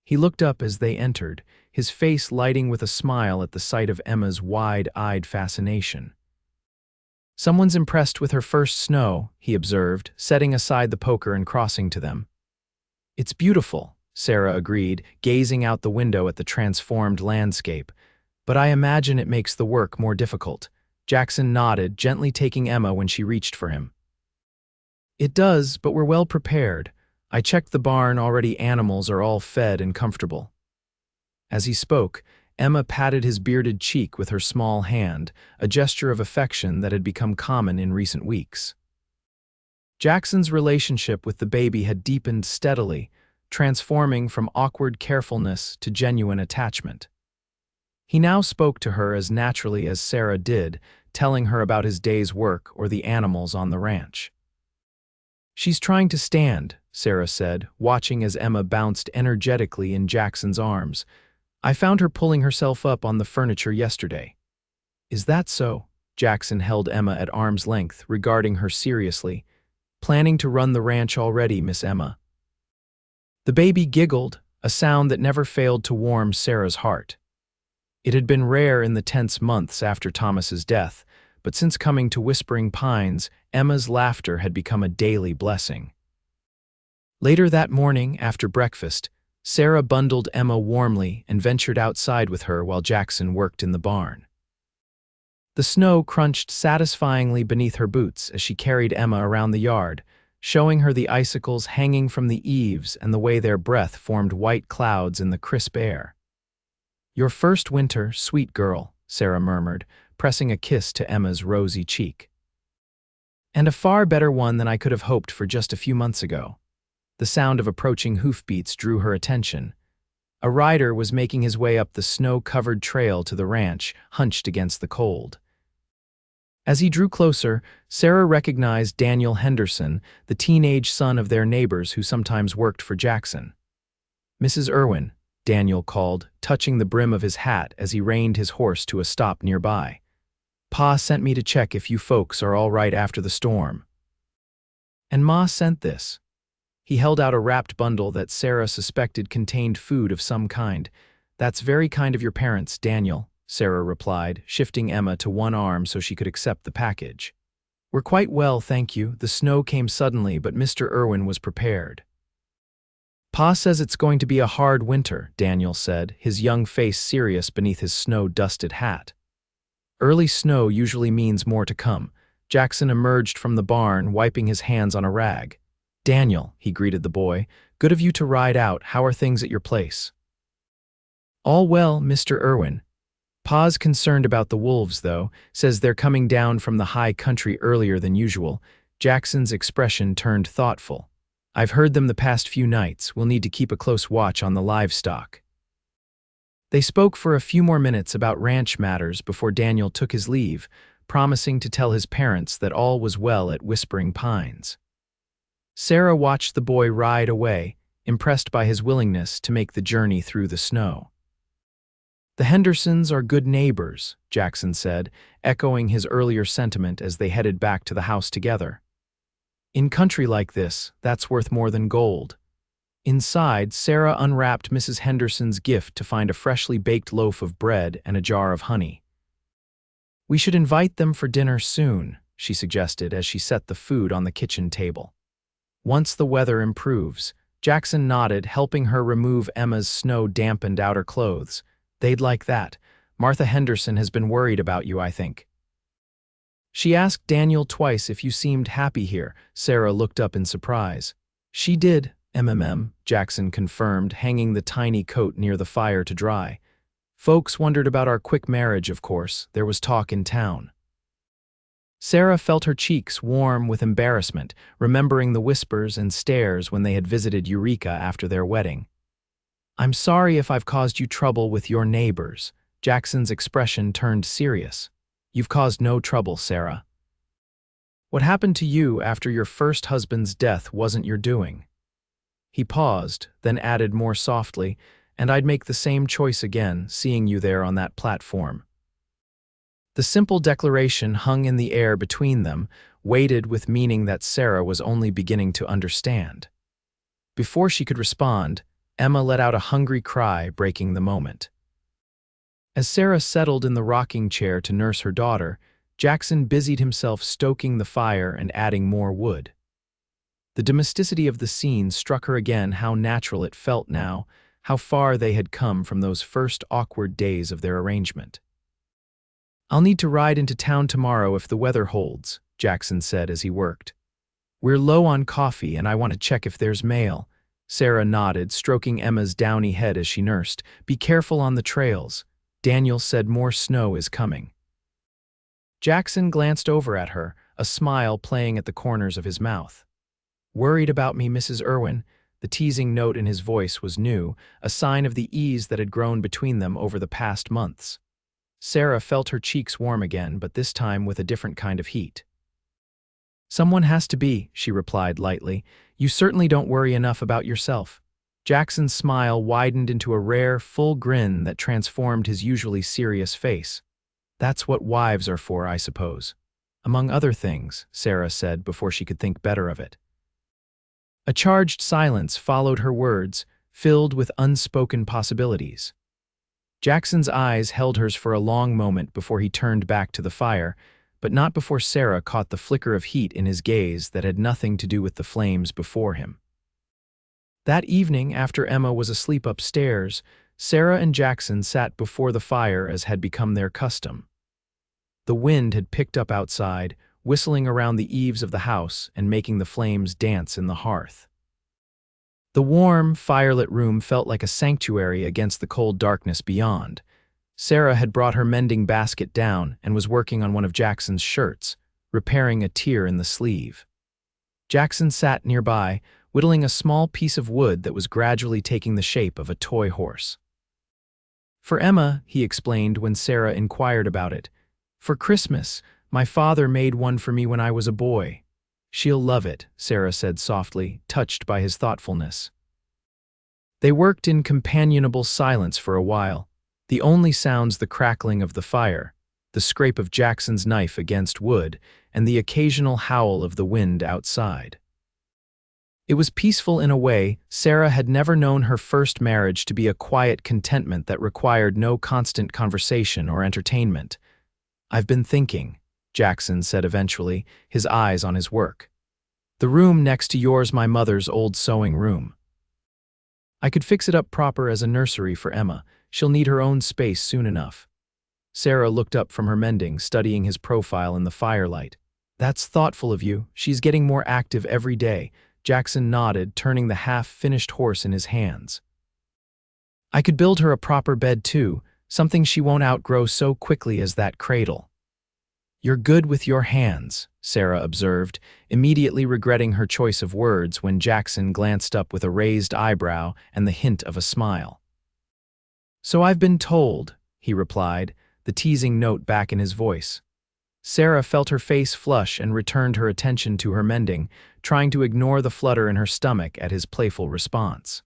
S1: He looked up as they entered, his face lighting with a smile at the sight of Emma's wide-eyed fascination. "Someone's impressed with her first snow," he observed, setting aside the poker and crossing to them. "It's beautiful," Sarah agreed, gazing out the window at the transformed landscape. "But I imagine it makes the work more difficult." Jackson nodded, gently taking Emma when she reached for him. "It does, but we're well prepared. I checked the barn already. Animals are all fed and comfortable." As he spoke, Emma patted his bearded cheek with her small hand, a gesture of affection that had become common in recent weeks. Jackson's relationship with the baby had deepened steadily, transforming from awkward carefulness to genuine attachment. He now spoke to her as naturally as Sarah did, telling her about his day's work or the animals on the ranch. "She's trying to stand," Sarah said, watching as Emma bounced energetically in Jackson's arms. "I found her pulling herself up on the furniture yesterday." "Is that so?" Jackson held Emma at arm's length, regarding her seriously. "Planning to run the ranch already, Miss Emma?" The baby giggled, a sound that never failed to warm Sarah's heart. It had been rare in the tense months after Thomas's death, but since coming to Whispering Pines, Emma's laughter had become a daily blessing. Later that morning, after breakfast, Sarah bundled Emma warmly and ventured outside with her while Jackson worked in the barn. The snow crunched satisfyingly beneath her boots as she carried Emma around the yard, showing her the icicles hanging from the eaves and the way their breath formed white clouds in the crisp air. "Your first winter, sweet girl," Sarah murmured, pressing a kiss to Emma's rosy cheek. And a far better one than I could have hoped for just a few months ago. The sound of approaching hoofbeats drew her attention. A rider was making his way up the snow-covered trail to the ranch, hunched against the cold. As he drew closer, Sarah recognized Daniel Henderson, the teenage son of their neighbors who sometimes worked for Jackson. "Mrs. Irwin," Daniel called, touching the brim of his hat as he reined his horse to a stop nearby. "Pa sent me to check if you folks are all right after the storm." "And Ma sent this." He held out a wrapped bundle that Sarah suspected contained food of some kind. "That's very kind of your parents, Daniel," Sarah replied, shifting Emma to one arm so she could accept the package. "We're quite well, thank you. The snow came suddenly, but Mr. Irwin was prepared." "Pa says it's going to be a hard winter," Daniel said, his young face serious beneath his snow-dusted hat. "Early snow usually means more to come." Jackson emerged from the barn, wiping his hands on a rag. "Daniel," he greeted the boy, "good of you to ride out. How are things at your place?" "All well, Mr. Irwin. Pa's concerned about the wolves, though, says they're coming down from the high country earlier than usual." Jackson's expression turned thoughtful. "I've heard them the past few nights. We'll need to keep a close watch on the livestock." They spoke for a few more minutes about ranch matters before Daniel took his leave, promising to tell his parents that all was well at Whispering Pines. Sarah watched the boy ride away, impressed by his willingness to make the journey through the snow. "The Hendersons are good neighbors," Jackson said, echoing his earlier sentiment as they headed back to the house together. "In country like this, that's worth more than gold." Inside, Sarah unwrapped Mrs. Henderson's gift to find a freshly baked loaf of bread and a jar of honey. "We should invite them for dinner soon," she suggested as she set the food on the kitchen table. "Once the weather improves." Jackson nodded, helping her remove Emma's snow-dampened outer clothes. "They'd like that. Martha Henderson has been worried about you, I think." She asked Daniel twice if you seemed happy here. Sarah looked up in surprise. "She did, Jackson confirmed, hanging the tiny coat near the fire to dry. "Folks wondered about our quick marriage, of course. There was talk in town." Sarah felt her cheeks warm with embarrassment, remembering the whispers and stares when they had visited Eureka after their wedding. "I'm sorry if I've caused you trouble with your neighbors." Jackson's expression turned serious. "You've caused no trouble, Sarah. What happened to you after your first husband's death wasn't your doing." He paused, then added more softly, "And I'd make the same choice again, seeing you there on that platform." The simple declaration hung in the air between them, weighted with meaning that Sarah was only beginning to understand. Before she could respond, Emma let out a hungry cry, breaking the moment. As Sarah settled in the rocking chair to nurse her daughter, Jackson busied himself stoking the fire and adding more wood. The domesticity of the scene struck her again how natural it felt now, how far they had come from those first awkward days of their arrangement. "I'll need to ride into town tomorrow if the weather holds," Jackson said as he worked. "We're low on coffee and I want to check if there's mail." Sarah nodded, stroking Emma's downy head as she nursed. "Be careful on the trails. Daniel said more snow is coming." Jackson glanced over at her, a smile playing at the corners of his mouth. "Worried about me, Mrs. Irwin?" The teasing note in his voice was new, a sign of the ease that had grown between them over the past months. Sarah felt her cheeks warm again, but this time with a different kind of heat. "Someone has to be," she replied lightly. "You certainly don't worry enough about yourself." Jackson's smile widened into a rare, full grin that transformed his usually serious face. "That's what wives are for, I suppose." "Among other things," Sarah said before she could think better of it. A charged silence followed her words, filled with unspoken possibilities. Jackson's eyes held hers for a long moment before he turned back to the fire, but not before Sarah caught the flicker of heat in his gaze that had nothing to do with the flames before him. That evening, after Emma was asleep upstairs, Sarah and Jackson sat before the fire as had become their custom. The wind had picked up outside, whistling around the eaves of the house and making the flames dance in the hearth. The warm, firelit room felt like a sanctuary against the cold darkness beyond. Sarah had brought her mending basket down and was working on one of Jackson's shirts, repairing a tear in the sleeve. Jackson sat nearby, whittling a small piece of wood that was gradually taking the shape of a toy horse. "For Emma," he explained when Sarah inquired about it. "For Christmas, my father made one for me when I was a boy. She'll love it," Sarah said softly, touched by his thoughtfulness. They worked in companionable silence for a while, the only sounds the crackling of the fire, the scrape of Jackson's knife against wood, and the occasional howl of the wind outside. It was peaceful in a way. Sarah had never known her first marriage to be a quiet contentment that required no constant conversation or entertainment. "I've been thinking," Jackson said eventually, his eyes on his work. "The room next to yours, my mother's old sewing room. I could fix it up proper as a nursery for Emma. She'll need her own space soon enough." Sarah looked up from her mending, studying his profile in the firelight. "That's thoughtful of you. She's getting more active every day." Jackson nodded, turning the half-finished horse in his hands. "I could build her a proper bed too, something she won't outgrow so quickly as that cradle." "You're good with your hands," Sarah observed, immediately regretting her choice of words when Jackson glanced up with a raised eyebrow and the hint of a smile. "So I've been told," he replied, the teasing note back in his voice. Sarah felt her face flush and returned her attention to her mending, trying to ignore the flutter in her stomach at his playful response.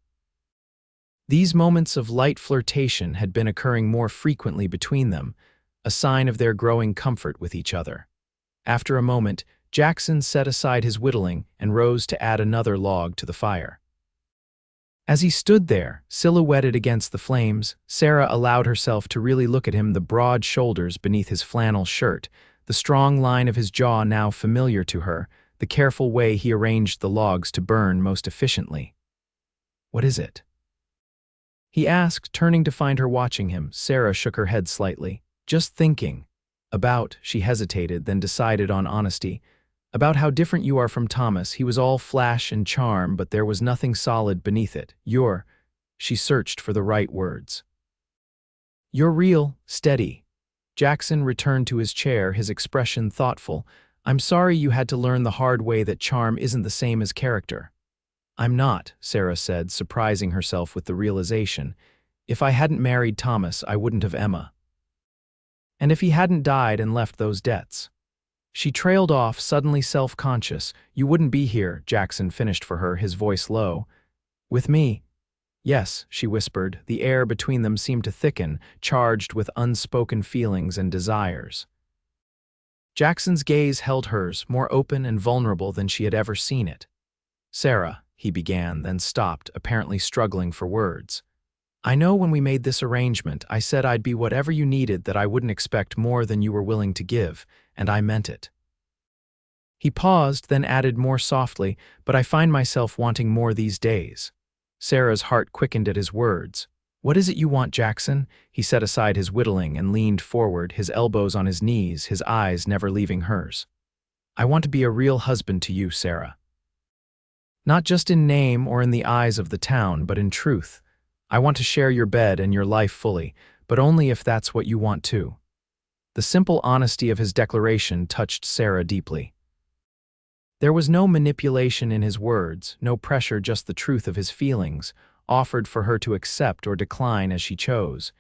S1: These moments of light flirtation had been occurring more frequently between them, a sign of their growing comfort with each other. After a moment, Jackson set aside his whittling and rose to add another log to the fire. As he stood there, silhouetted against the flames, Sarah allowed herself to really look at him, the broad shoulders beneath his flannel shirt, the strong line of his jaw now familiar to her, the careful way he arranged the logs to burn most efficiently. "What is it?" he asked, turning to find her watching him. Sarah shook her head slightly. "Just thinking. About," she hesitated, then decided on honesty, "about how different you are from Thomas. He was all flash and charm, but there was nothing solid beneath it. She searched for the right words. "You're real, steady." Jackson returned to his chair, his expression thoughtful. "I'm sorry you had to learn the hard way that charm isn't the same as character." "I'm not," Sarah said, surprising herself with the realization. "If I hadn't married Thomas, I wouldn't have Emma. And if he hadn't died and left those debts." She trailed off, suddenly self-conscious. "You wouldn't be here," Jackson finished for her, his voice low. "With me?" "Yes," she whispered. The air between them seemed to thicken, charged with unspoken feelings and desires. Jackson's gaze held hers, more open and vulnerable than she had ever seen it. "Sarah," he began, then stopped, apparently struggling for words. "I know when we made this arrangement, I said I'd be whatever you needed, that I wouldn't expect more than you were willing to give, and I meant it." He paused, then added more softly, "But I find myself wanting more these days." Sarah's heart quickened at his words. "What is it you want, Jackson?" He set aside his whittling and leaned forward, his elbows on his knees, his eyes never leaving hers. "I want to be a real husband to you, Sarah. Not just in name or in the eyes of the town, but in truth. I want to share your bed and your life fully, but only if that's what you want too." The simple honesty of his declaration touched Sarah deeply. There was no manipulation in his words, no pressure, just the truth of his feelings, offered for her to accept or decline as she chose.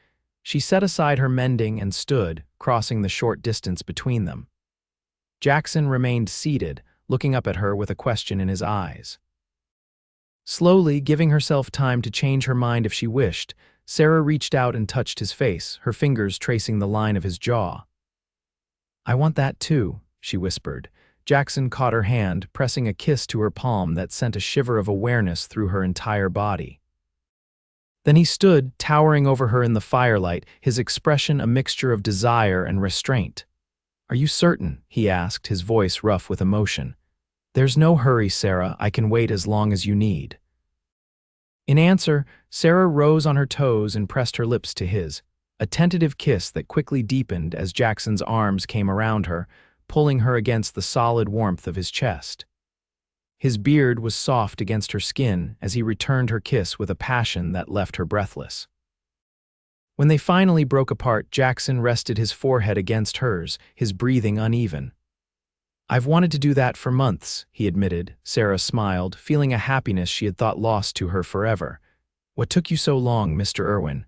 S1: She set aside her mending and stood, crossing the short distance between them. Jackson remained seated, looking up at her with a question in his eyes. Slowly, giving herself time to change her mind if she wished, Sarah reached out and touched his face, her fingers tracing the line of his jaw. "I want that too," she whispered. Jackson caught her hand, pressing a kiss to her palm that sent a shiver of awareness through her entire body. Then he stood, towering over her in the firelight, his expression a mixture of desire and restraint. "Are you certain?" he asked, his voice rough with emotion. "There's no hurry, Sarah. I can wait as long as you need." In answer, Sarah rose on her toes and pressed her lips to his, a tentative kiss that quickly deepened as Jackson's arms came around her, pulling her against the solid warmth of his chest. His beard was soft against her skin as he returned her kiss with a passion that left her breathless. When they finally broke apart, Jackson rested his forehead against hers, his breathing uneven. "I've wanted to do that for months," he admitted. Sarah smiled, feeling a happiness she had thought lost to her forever. "What took you so long, Mr. Irwin?"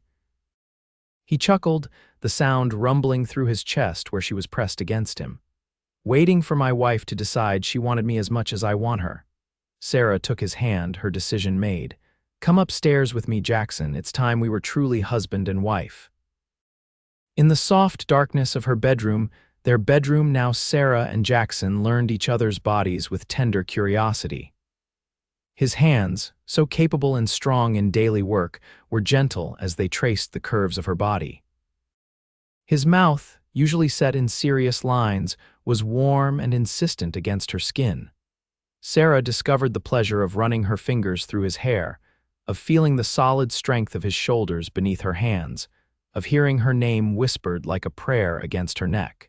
S1: He chuckled, the sound rumbling through his chest where she was pressed against him. "Waiting for my wife to decide she wanted me as much as I want her." Sarah took his hand, her decision made. "Come upstairs with me, Jackson. It's time we were truly husband and wife." In the soft darkness of her bedroom, their bedroom now, Sarah and Jackson learned each other's bodies with tender curiosity. His hands, so capable and strong in daily work, were gentle as they traced the curves of her body. His mouth, usually set in serious lines, was warm and insistent against her skin. Sarah discovered the pleasure of running her fingers through his hair, of feeling the solid strength of his shoulders beneath her hands, of hearing her name whispered like a prayer against her neck.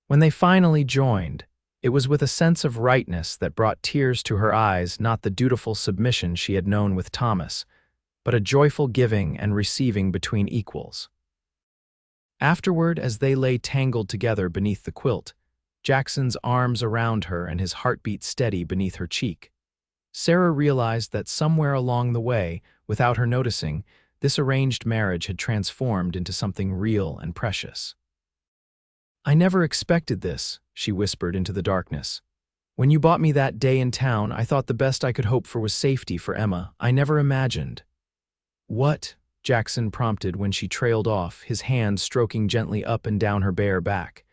S1: When they finally joined, it was with a sense of rightness that brought tears to her eyes, not the dutiful submission she had known with Thomas, but a joyful giving and receiving between equals. Afterward, as they lay tangled together beneath the quilt, Jackson's arms around her and his heartbeat steady beneath her cheek, Sarah realized that somewhere along the way, without her noticing, this arranged marriage had transformed into something real and precious. "I never expected this," she whispered into the darkness. "When you bought me that day in town, I thought the best I could hope for was safety for Emma. I never imagined." "What?" Jackson prompted when she trailed off, his hand stroking gently up and down her bare back.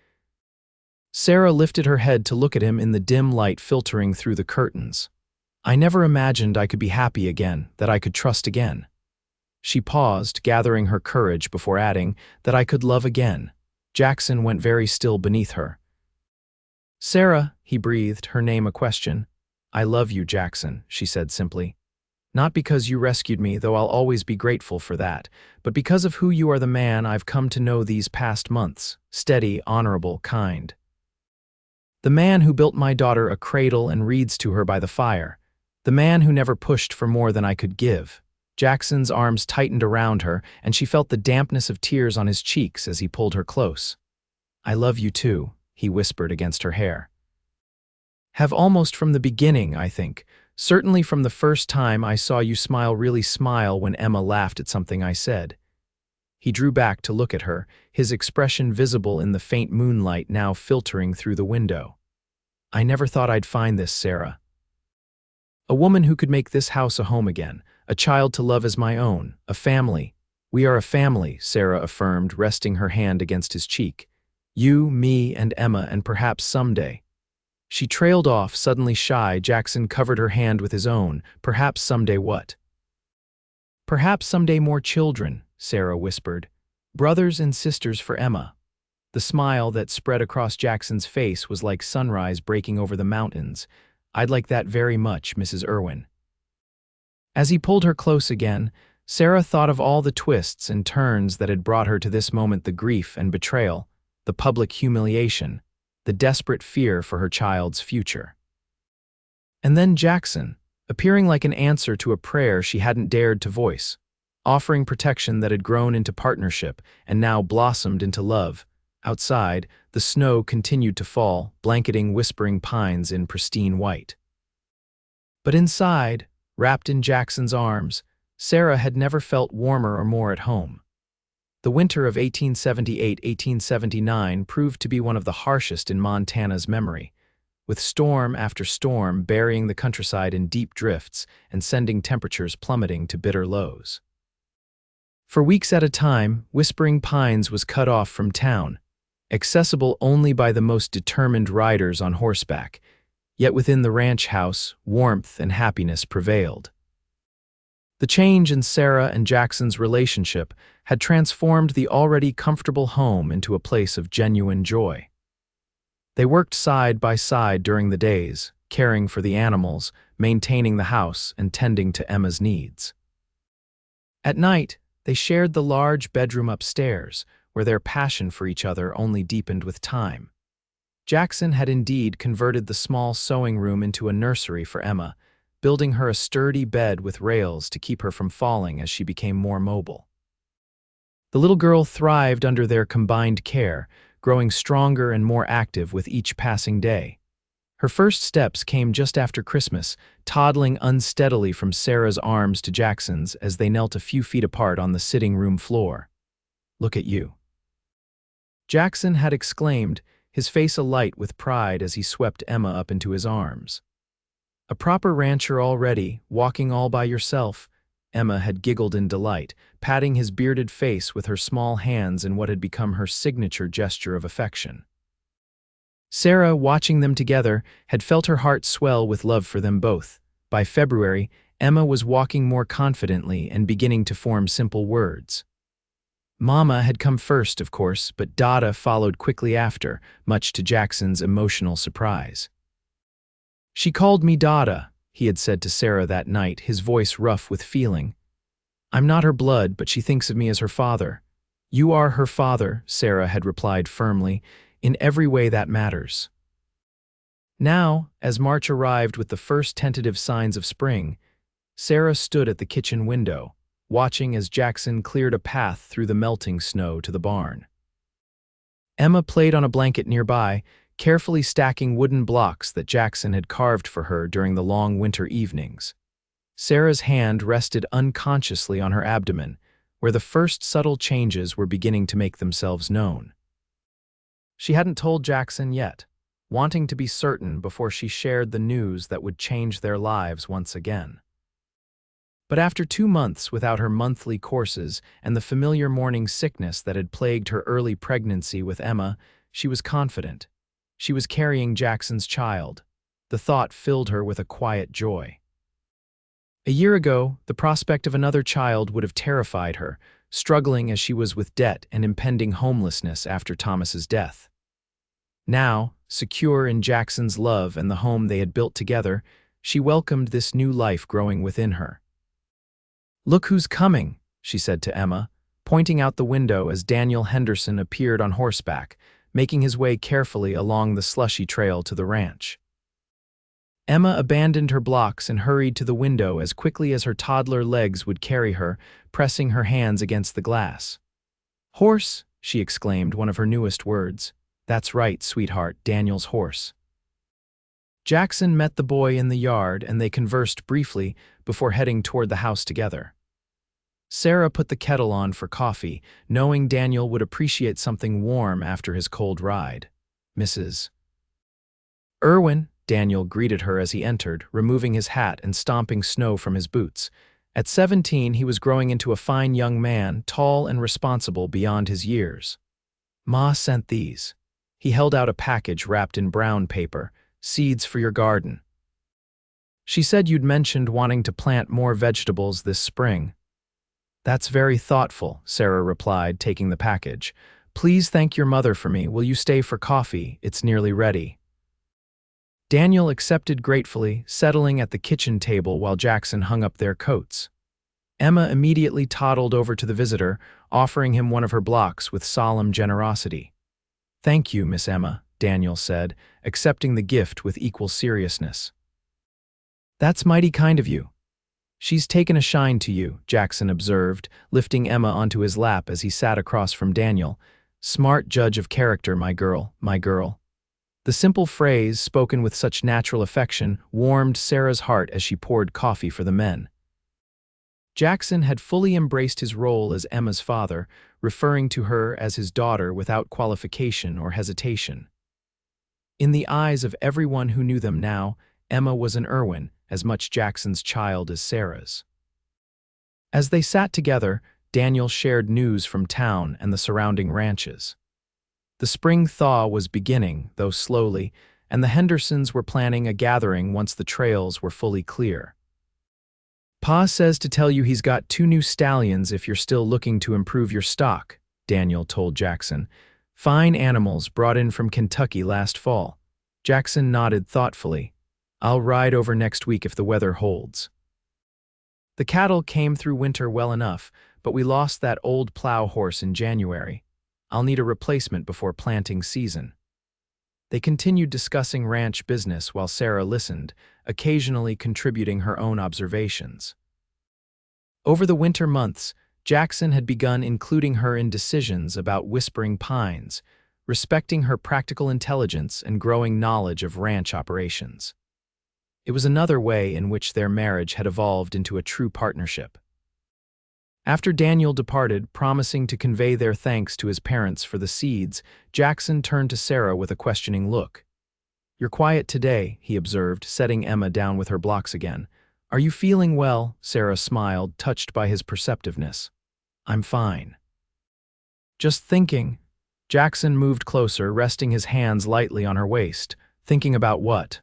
S1: Sarah lifted her head to look at him in the dim light filtering through the curtains. "I never imagined I could be happy again, that I could trust again." She paused, gathering her courage before adding, "that I could love again." Jackson went very still beneath her. "Sarah," he breathed, her name a question. "I love you, Jackson," she said simply. "Not because you rescued me, though I'll always be grateful for that, but because of who you are, the man I've come to know these past months, steady, honorable, kind. The man who built my daughter a cradle and reads to her by the fire. The man who never pushed for more than I could give." Jackson's arms tightened around her, and she felt the dampness of tears on his cheeks as he pulled her close. "I love you too," he whispered against her hair. "Have almost from the beginning, I think. Certainly from the first time I saw you really smile when Emma laughed at something I said." He drew back to look at her, his expression visible in the faint moonlight now filtering through the window. "I never thought I'd find this, Sarah. A woman who could make this house a home again, a child to love as my own, a family. We are a family," Sarah affirmed, resting her hand against his cheek. "You, me, and Emma, and perhaps someday." She trailed off, suddenly shy. Jackson covered her hand with his own. "Perhaps someday what?" "Perhaps someday more children," Sarah whispered. "Brothers and sisters for Emma." The smile that spread across Jackson's face was like sunrise breaking over the mountains. "I'd like that very much, Mrs. Irwin." As he pulled her close again, Sarah thought of all the twists and turns that had brought her to this moment, the grief and betrayal, the public humiliation, the desperate fear for her child's future. And then Jackson, appearing like an answer to a prayer she hadn't dared to voice, offering protection that had grown into partnership and now blossomed into love. Outside, the snow continued to fall, blanketing whispering pines in pristine white. But inside, wrapped in Jackson's arms, Sarah had never felt warmer or more at home. The winter of 1878-1879 proved to be one of the harshest in Montana's memory, with storm after storm burying the countryside in deep drifts and sending temperatures plummeting to bitter lows. For weeks at a time, Whispering Pines was cut off from town, accessible only by the most determined riders on horseback, yet within the ranch house, warmth and happiness prevailed. The change in Sarah and Jackson's relationship had transformed the already comfortable home into a place of genuine joy. They worked side by side during the days, caring for the animals, maintaining the house, and tending to Emma's needs. At night, they shared the large bedroom upstairs, where their passion for each other only deepened with time. Jackson had indeed converted the small sewing room into a nursery for Emma, building her a sturdy bed with rails to keep her from falling as she became more mobile. The little girl thrived under their combined care, growing stronger and more active with each passing day. Her first steps came just after Christmas, toddling unsteadily from Sarah's arms to Jackson's as they knelt a few feet apart on the sitting room floor. "Look at you," Jackson had exclaimed, his face alight with pride as he swept Emma up into his arms. "A proper rancher already, walking all by yourself," Emma had giggled in delight, patting his bearded face with her small hands in what had become her signature gesture of affection. Sarah, watching them together, had felt her heart swell with love for them both. By February, Emma was walking more confidently and beginning to form simple words. Mama had come first, of course, but Dada followed quickly after, much to Jackson's emotional surprise. "She called me Dada," he had said to Sarah that night, his voice rough with feeling. "I'm not her blood, but she thinks of me as her father." "You are her father," Sarah had replied firmly, "in every way that matters." Now, as March arrived with the first tentative signs of spring, Sarah stood at the kitchen window, watching as Jackson cleared a path through the melting snow to the barn. Emma played on a blanket nearby, carefully stacking wooden blocks that Jackson had carved for her during the long winter evenings. Sarah's hand rested unconsciously on her abdomen, where the first subtle changes were beginning to make themselves known. She hadn't told Jackson yet, wanting to be certain before she shared the news that would change their lives once again. But after 2 months without her monthly courses and the familiar morning sickness that had plagued her early pregnancy with Emma, she was confident. She was carrying Jackson's child. The thought filled her with a quiet joy. A year ago, the prospect of another child would have terrified her, struggling as she was with debt and impending homelessness after Thomas's death. Now, secure in Jackson's love and the home they had built together, she welcomed this new life growing within her. "Look who's coming," she said to Emma, pointing out the window as Daniel Henderson appeared on horseback, making his way carefully along the slushy trail to the ranch. Emma abandoned her blocks and hurried to the window as quickly as her toddler legs would carry her, pressing her hands against the glass. "Horse," she exclaimed, one of her newest words. "That's right, sweetheart, Daniel's horse." Jackson met the boy in the yard and they conversed briefly before heading toward the house together. Sarah put the kettle on for coffee, knowing Daniel would appreciate something warm after his cold ride. "Mrs. Irwin," Daniel greeted her as he entered, removing his hat and stomping snow from his boots. At 17, he was growing into a fine young man, tall and responsible beyond his years. "Ma sent these." He held out a package wrapped in brown paper, "Seeds for your garden. She said you'd mentioned wanting to plant more vegetables this spring." "That's very thoughtful," Sarah replied, taking the package. "Please thank your mother for me. Will you stay for coffee? It's nearly ready." Daniel accepted gratefully, settling at the kitchen table while Jackson hung up their coats. Emma immediately toddled over to the visitor, offering him one of her blocks with solemn generosity. "Thank you, Miss Emma," Daniel said, accepting the gift with equal seriousness. "That's mighty kind of you. She's taken a shine to you," Jackson observed, lifting Emma onto his lap as he sat across from Daniel. "Smart judge of character, my girl, my girl." The simple phrase, spoken with such natural affection, warmed Sarah's heart as she poured coffee for the men. Jackson had fully embraced his role as Emma's father, referring to her as his daughter without qualification or hesitation. In the eyes of everyone who knew them now, Emma was an Irwin, as much Jackson's child as Sarah's. As they sat together, Daniel shared news from town and the surrounding ranches. The spring thaw was beginning, though slowly, and the Hendersons were planning a gathering once the trails were fully clear. "Pa says to tell you he's got 2 new stallions if you're still looking to improve your stock," Daniel told Jackson. "Fine animals brought in from Kentucky last fall." Jackson nodded thoughtfully. "I'll ride over next week if the weather holds." "The cattle came through winter well enough, but we lost that old plow horse in January. I'll need a replacement before planting season." They continued discussing ranch business while Sarah listened, occasionally contributing her own observations. Over the winter months, Jackson had begun including her in decisions about Whispering Pines, respecting her practical intelligence and growing knowledge of ranch operations. It was another way in which their marriage had evolved into a true partnership. After Daniel departed, promising to convey their thanks to his parents for the seeds, Jackson turned to Sarah with a questioning look. "You're quiet today," he observed, setting Emma down with her blocks again. "Are you feeling well?" Sarah smiled, touched by his perceptiveness. "I'm fine." "Just thinking." Jackson moved closer, resting his hands lightly on her waist. "Thinking about what?"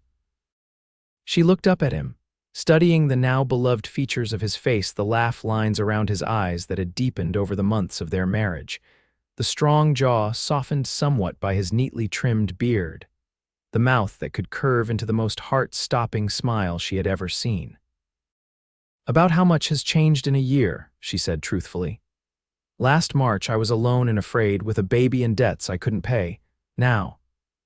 S1: She looked up at him, studying the now beloved features of his face, the laugh lines around his eyes that had deepened over the months of their marriage, the strong jaw softened somewhat by his neatly trimmed beard, the mouth that could curve into the most heart-stopping smile she had ever seen. "About how much has changed in a year," she said truthfully. "Last March I was alone and afraid, with a baby and debts I couldn't pay. Now—"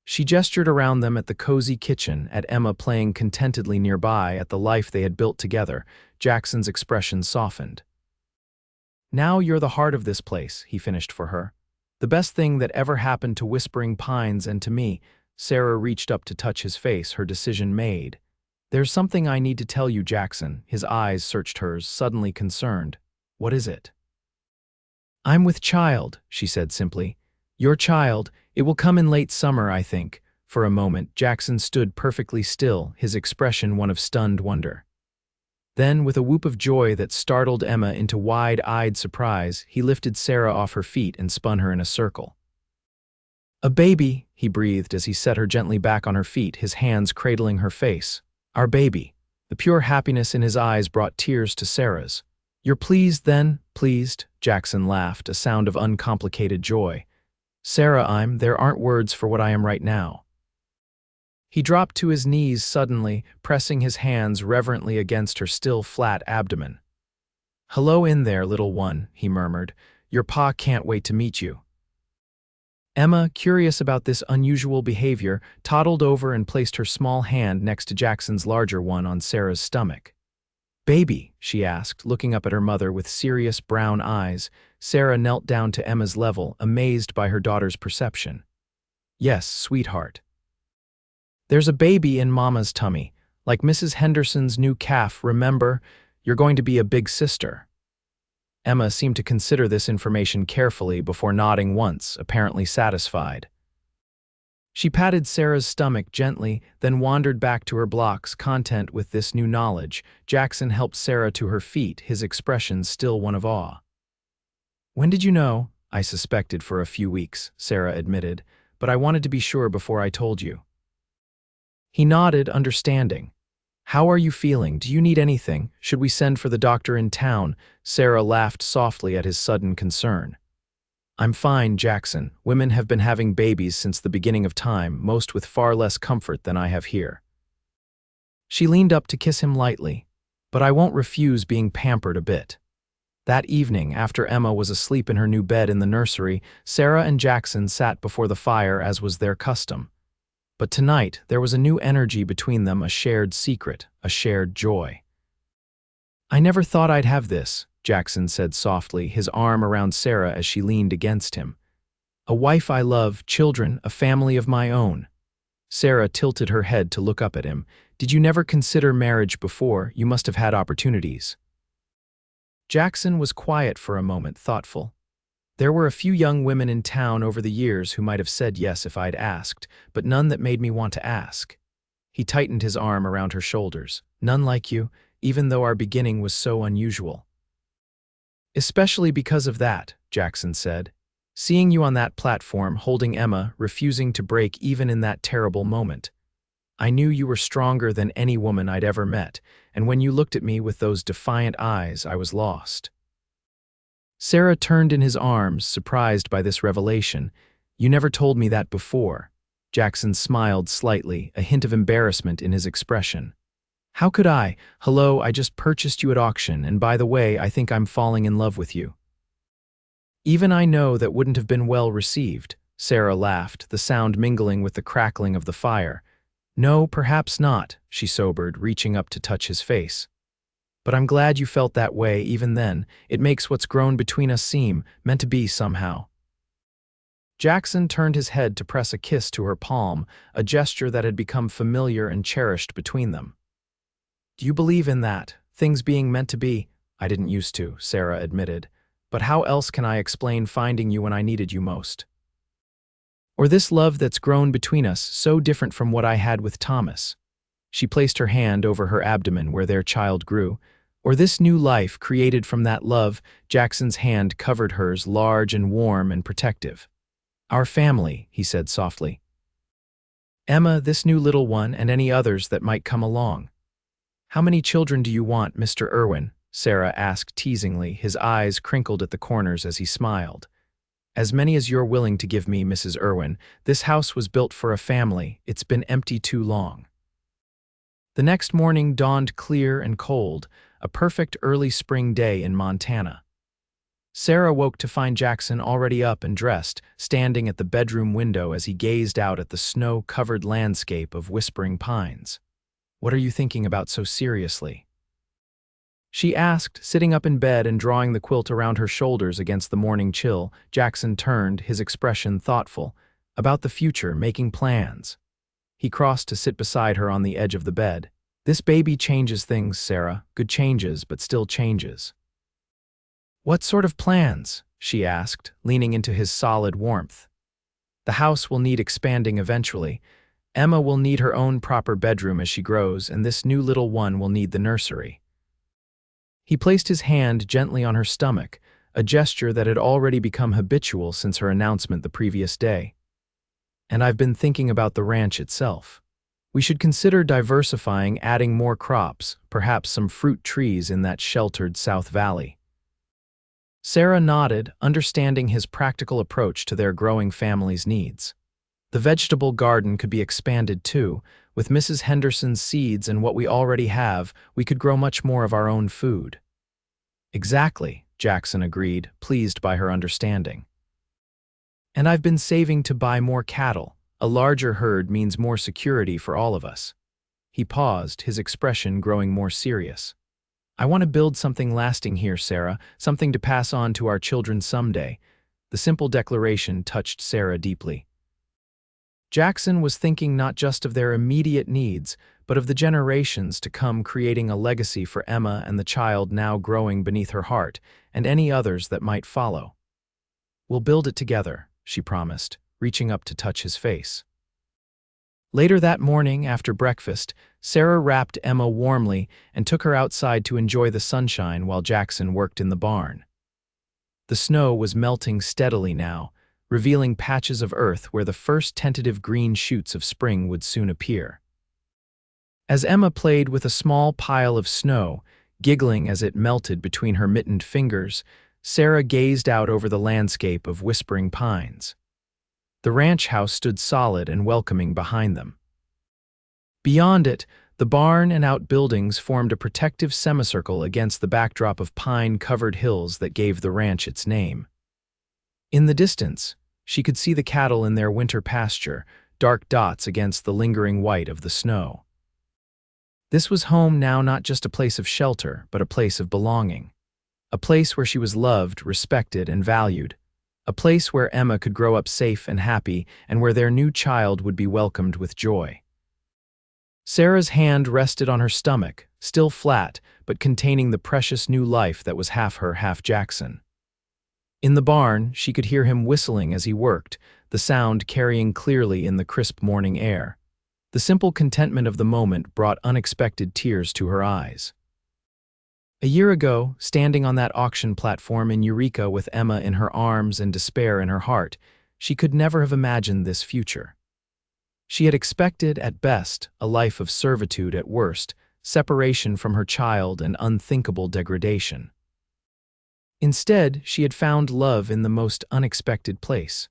S1: She gestured around them at the cozy kitchen, at Emma playing contentedly nearby, at the life they had built together. Jackson's expression softened. "Now you're the heart of this place," he finished for her. "The best thing that ever happened to Whispering Pines and to me." Sarah reached up to touch his face, her decision made. "There's something I need to tell you, Jackson." His eyes searched hers, suddenly concerned. "What is it?" "I'm with child," she said simply. "Your child. It will come in late summer, I think." For a moment, Jackson stood perfectly still, his expression one of stunned wonder. Then, with a whoop of joy that startled Emma into wide-eyed surprise, he lifted Sarah off her feet and spun her in a circle. "A baby," he breathed as he set her gently back on her feet, his hands cradling her face. "Our baby." The pure happiness in his eyes brought tears to Sarah's. "You're pleased, then?" "Pleased," Jackson laughed, a sound of uncomplicated joy. "Sarah, there aren't words for what I am right now." He dropped to his knees suddenly, pressing his hands reverently against her still flat abdomen. "Hello in there, little one," he murmured. "Your pa can't wait to meet you." Emma, curious about this unusual behavior, toddled over and placed her small hand next to Jackson's larger one on Sarah's stomach. "Baby?" she asked, looking up at her mother with serious brown eyes. Sarah knelt down to Emma's level, amazed by her daughter's perception. "Yes, sweetheart. There's a baby in Mama's tummy, like Mrs. Henderson's new calf, remember? You're going to be a big sister." Emma seemed to consider this information carefully before nodding once, apparently satisfied. She patted Sarah's stomach gently, then wandered back to her blocks, content with this new knowledge. Jackson helped Sarah to her feet, his expression still one of awe. "When did you know?" "I suspected for a few weeks," Sarah admitted, "but I wanted to be sure before I told you." He nodded, understanding. "How are you feeling? Do you need anything? Should we send for the doctor in town?" Sarah laughed softly at his sudden concern. "I'm fine, Jackson. Women have been having babies since the beginning of time, most with far less comfort than I have here." She leaned up to kiss him lightly. "But I won't refuse being pampered a bit." That evening, after Emma was asleep in her new bed in the nursery, Sarah and Jackson sat before the fire as was their custom. But tonight, there was a new energy between them, a shared secret, a shared joy. "I never thought I'd have this," Jackson said softly, his arm around Sarah as she leaned against him. "A wife I love, children, a family of my own." Sarah tilted her head to look up at him. "Did you never consider marriage before? You must have had opportunities." Jackson was quiet for a moment, thoughtful. "There were a few young women in town over the years who might have said yes if I'd asked, but none that made me want to ask." He tightened his arm around her shoulders. "None like you, even though our beginning was so unusual." "Especially because of that," Jackson said. "Seeing you on that platform, holding Emma, refusing to break even in that terrible moment. I knew you were stronger than any woman I'd ever met, and when you looked at me with those defiant eyes, I was lost." Sarah turned in his arms, surprised by this revelation. "You never told me that before." Jackson smiled slightly, a hint of embarrassment in his expression. "How could I? Hello, I just purchased you at auction, and by the way, I think I'm falling in love with you." "Even I know that wouldn't have been well received," Sarah laughed, the sound mingling with the crackling of the fire. "No, perhaps not," she sobered, reaching up to touch his face. But I'm glad you felt that way even then. It makes what's grown between us seem meant to be somehow." Jackson turned his head to press a kiss to her palm, a gesture that had become familiar and cherished between them. "Do you believe in that? Things being meant to be?" "I didn't used to," Sarah admitted. "But how else can I explain finding you when I needed you most? Or this love that's grown between us, so different from what I had with Thomas." She placed her hand over her abdomen where their child grew. "Or this new life created from that love." Jackson's hand covered hers, large and warm and protective. "Our family," he said softly. "Emma, this new little one, and any others that might come along." "How many children do you want, Mr. Irwin?" Sarah asked teasingly, his eyes crinkled at the corners as he smiled. "As many as you're willing to give me, Mrs. Irwin. This house was built for a family. It's been empty too long." The next morning dawned clear and cold, a perfect early spring day in Montana. Sarah woke to find Jackson already up and dressed, standing at the bedroom window as he gazed out at the snow-covered landscape of whispering pines. "What are you thinking about so seriously?" she asked, sitting up in bed and drawing the quilt around her shoulders against the morning chill. Jackson turned, his expression thoughtful. "About the future, making plans." He crossed to sit beside her on the edge of the bed. "This baby changes things, Sarah. Good changes, but still changes." "What sort of plans?" she asked, leaning into his solid warmth. "The house will need expanding eventually. Emma will need her own proper bedroom as she grows, and this new little one will need the nursery." He placed his hand gently on her stomach, a gesture that had already become habitual since her announcement the previous day. "And I've been thinking about the ranch itself. We should consider diversifying, adding more crops, perhaps some fruit trees in that sheltered South Valley." Sarah nodded, understanding his practical approach to their growing family's needs. The vegetable garden could be expanded too. With Mrs. Henderson's seeds and what we already have, we could grow much more of our own food. "Exactly," Jackson agreed, pleased by her understanding. "And I've been saving to buy more cattle. A larger herd means more security for all of us." He paused, his expression growing more serious. "I want to build something lasting here, Sarah, something to pass on to our children someday." The simple declaration touched Sarah deeply. Jackson was thinking not just of their immediate needs, but of the generations to come, creating a legacy for Emma and the child now growing beneath her heart, and any others that might follow. "We'll build it together," she promised, reaching up to touch his face. Later that morning, after breakfast, Sarah wrapped Emma warmly and took her outside to enjoy the sunshine while Jackson worked in the barn. The snow was melting steadily now, revealing patches of earth where the first tentative green shoots of spring would soon appear. As Emma played with a small pile of snow, giggling as it melted between her mittened fingers, Sarah gazed out over the landscape of whispering pines. The ranch house stood solid and welcoming behind them. Beyond it, the barn and outbuildings formed a protective semicircle against the backdrop of pine-covered hills that gave the ranch its name. In the distance, she could see the cattle in their winter pasture, dark dots against the lingering white of the snow. This was home now, not just a place of shelter, but a place of belonging. A place where she was loved, respected, and valued. A place where Emma could grow up safe and happy, and where their new child would be welcomed with joy. Sarah's hand rested on her stomach, still flat, but containing the precious new life that was half her, half Jackson. In the barn, she could hear him whistling as he worked, the sound carrying clearly in the crisp morning air. The simple contentment of the moment brought unexpected tears to her eyes. A year ago, standing on that auction platform in Eureka with Emma in her arms and despair in her heart, she could never have imagined this future. She had expected, at best, a life of servitude at worst, separation from her child and unthinkable degradation. Instead, she had found love in the most unexpected place.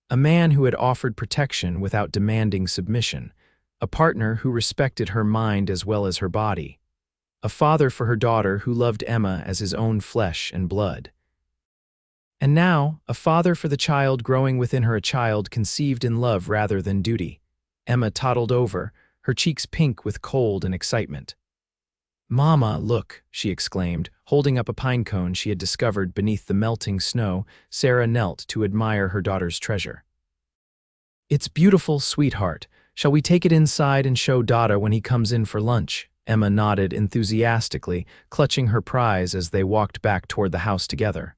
S1: A man who had offered protection without demanding submission, a partner who respected her mind as well as her body, a father for her daughter who loved Emma as his own flesh and blood. And now, a father for the child growing within her, a child conceived in love rather than duty. Emma toddled over, her cheeks pink with cold and excitement. "Mama, look," she exclaimed, holding up a pine cone she had discovered beneath the melting snow. Sarah knelt to admire her daughter's treasure. "It's beautiful, sweetheart. Shall we take it inside and show Dada when he comes in for lunch?" Emma nodded enthusiastically, clutching her prize as they walked back toward the house together.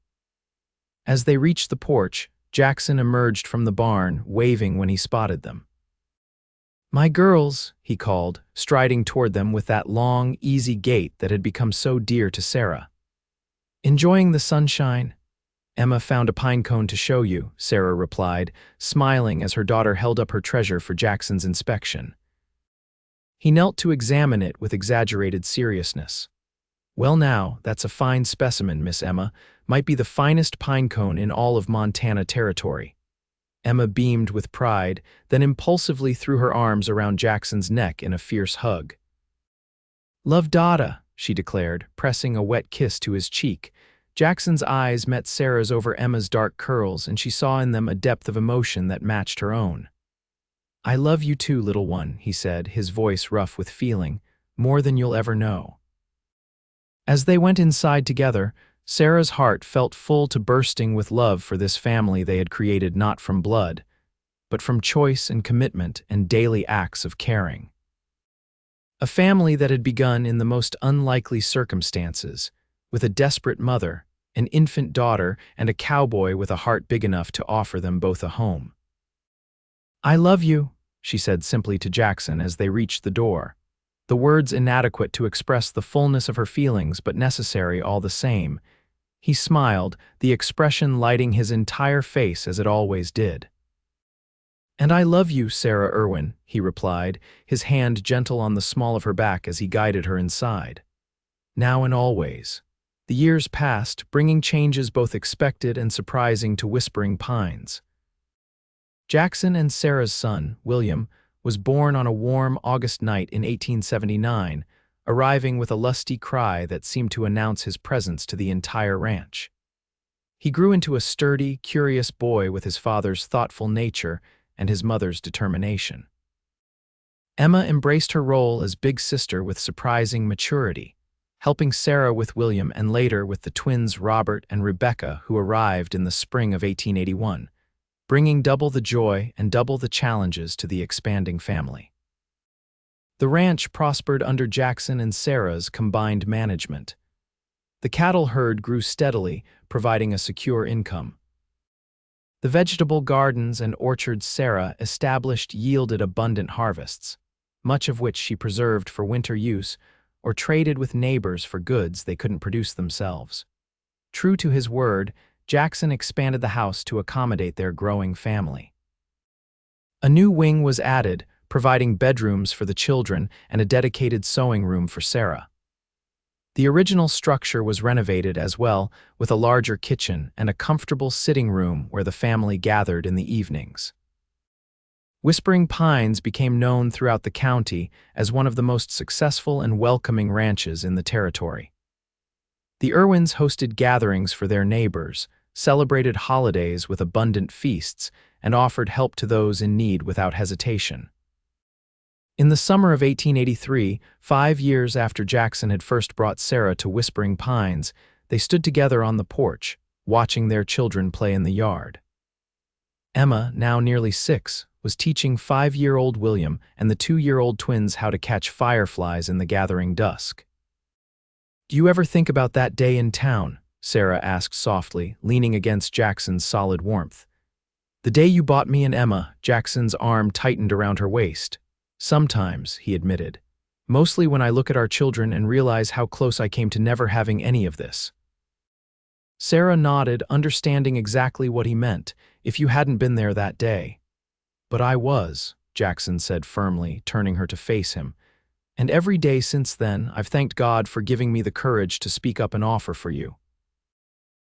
S1: As they reached the porch, Jackson emerged from the barn, waving when he spotted them. "My girls," he called, striding toward them with that long, easy gait that had become so dear to Sarah. "Enjoying the sunshine?" "Emma found a pine cone to show you," Sarah replied, smiling as her daughter held up her treasure for Jackson's inspection. He knelt to examine it with exaggerated seriousness. "Well now, that's a fine specimen, Miss Emma. Might be the finest pine cone in all of Montana Territory." Emma beamed with pride, then impulsively threw her arms around Jackson's neck in a fierce hug. "Love Dada," she declared, pressing a wet kiss to his cheek. Jackson's eyes met Sarah's over Emma's dark curls, and she saw in them a depth of emotion that matched her own. "I love you too, little one," he said, his voice rough with feeling, "more than you'll ever know." As they went inside together, Sarah's heart felt full to bursting with love for this family they had created not from blood, but from choice and commitment and daily acts of caring. A family that had begun in the most unlikely circumstances, with a desperate mother, an infant daughter, and a cowboy with a heart big enough to offer them both a home. "I love you," she said simply to Jackson as they reached the door, the words inadequate to express the fullness of her feelings but necessary all the same. He smiled, the expression lighting his entire face as it always did. "And I love you, Sarah Irwin," he replied, his hand gentle on the small of her back as he guided her inside. Now and always. The years passed, bringing changes both expected and surprising to Whispering Pines. Jackson and Sarah's son, William, was born on a warm August night in 1879, arriving with a lusty cry that seemed to announce his presence to the entire ranch. He grew into a sturdy, curious boy with his father's thoughtful nature and his mother's determination. Emma embraced her role as big sister with surprising maturity, helping Sarah with William and later with the twins Robert and Rebecca, who arrived in the spring of 1881, bringing double the joy and double the challenges to the expanding family. The ranch prospered under Jackson and Sarah's combined management. The cattle herd grew steadily, providing a secure income. The vegetable gardens and orchards Sarah established yielded abundant harvests, much of which she preserved for winter use or traded with neighbors for goods they couldn't produce themselves. True to his word, Jackson expanded the house to accommodate their growing family. A new wing was added, providing bedrooms for the children and a dedicated sewing room for Sarah. The original structure was renovated as well, with a larger kitchen and a comfortable sitting room where the family gathered in the evenings. Whispering Pines became known throughout the county as one of the most successful and welcoming ranches in the territory. The Irwins hosted gatherings for their neighbors, celebrated holidays with abundant feasts, and offered help to those in need without hesitation. In the summer of 1883, 5 years after Jackson had first brought Sarah to Whispering Pines, they stood together on the porch, watching their children play in the yard. Emma, now nearly 6, was teaching 5-year-old William and the 2-year-old twins how to catch fireflies in the gathering dusk. "Do you ever think about that day in town?" Sarah asked softly, leaning against Jackson's solid warmth. "The day you bought me and Emma," Jackson's arm tightened around her waist. "Sometimes," he admitted. "Mostly when I look at our children and realize how close I came to never having any of this." Sarah nodded, understanding exactly what he meant, if you hadn't been there that day. "But I was," Jackson said firmly, turning her to face him. "And every day since then, I've thanked God for giving me the courage to speak up and offer for you."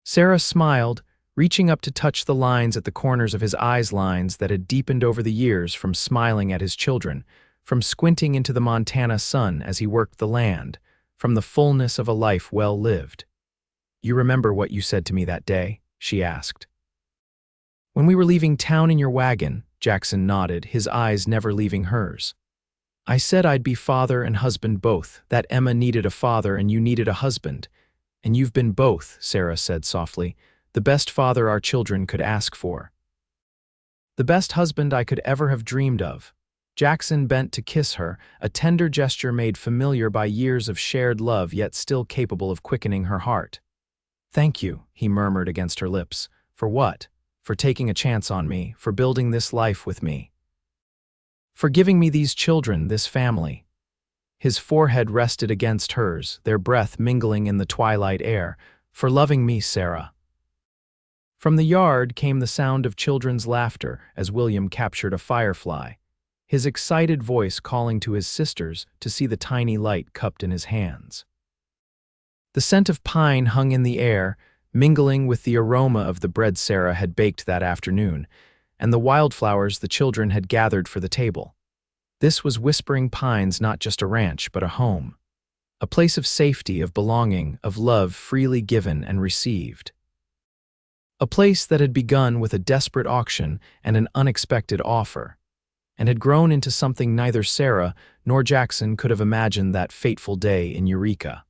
S1: Sarah smiled, reaching up to touch the lines at the corners of his eyes, lines that had deepened over the years from smiling at his children, from squinting into the Montana sun as he worked the land, from the fullness of a life well lived. "You remember what you said to me that day?" she asked. "When we were leaving town in your wagon," Jackson nodded, his eyes never leaving hers. I said I'd be father and husband both, that Emma needed a father and you needed a husband. And you've been both, Sarah said softly, the best father our children could ask for. The best husband I could ever have dreamed of. Jackson bent to kiss her, a tender gesture made familiar by years of shared love yet still capable of quickening her heart. Thank you, he murmured against her lips. For what? For taking a chance on me, for building this life with me. For giving me these children, this family. His forehead rested against hers, their breath mingling in the twilight air. For loving me, Sarah. From the yard came the sound of children's laughter as William captured a firefly, his excited voice calling to his sisters to see the tiny light cupped in his hands. The scent of pine hung in the air, mingling with the aroma of the bread Sarah had baked that afternoon, and the wildflowers the children had gathered for the table. This was Whispering Pines, not just a ranch, but a home. A place of safety, of belonging, of love freely given and received. A place that had begun with a desperate auction and an unexpected offer, and had grown into something neither Sarah nor Jackson could have imagined that fateful day in Eureka.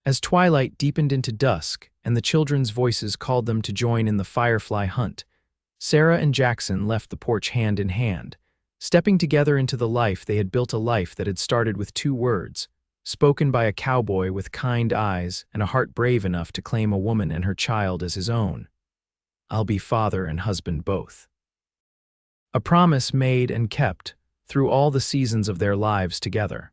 S1: As twilight deepened into dusk and the children's voices called them to join in the firefly hunt, Sarah and Jackson left the porch hand in hand, stepping together into the life they had built, a life that had started with 2 words, spoken by a cowboy with kind eyes and a heart brave enough to claim a woman and her child as his own. I'll be father and husband both. A promise made and kept through all the seasons of their lives together.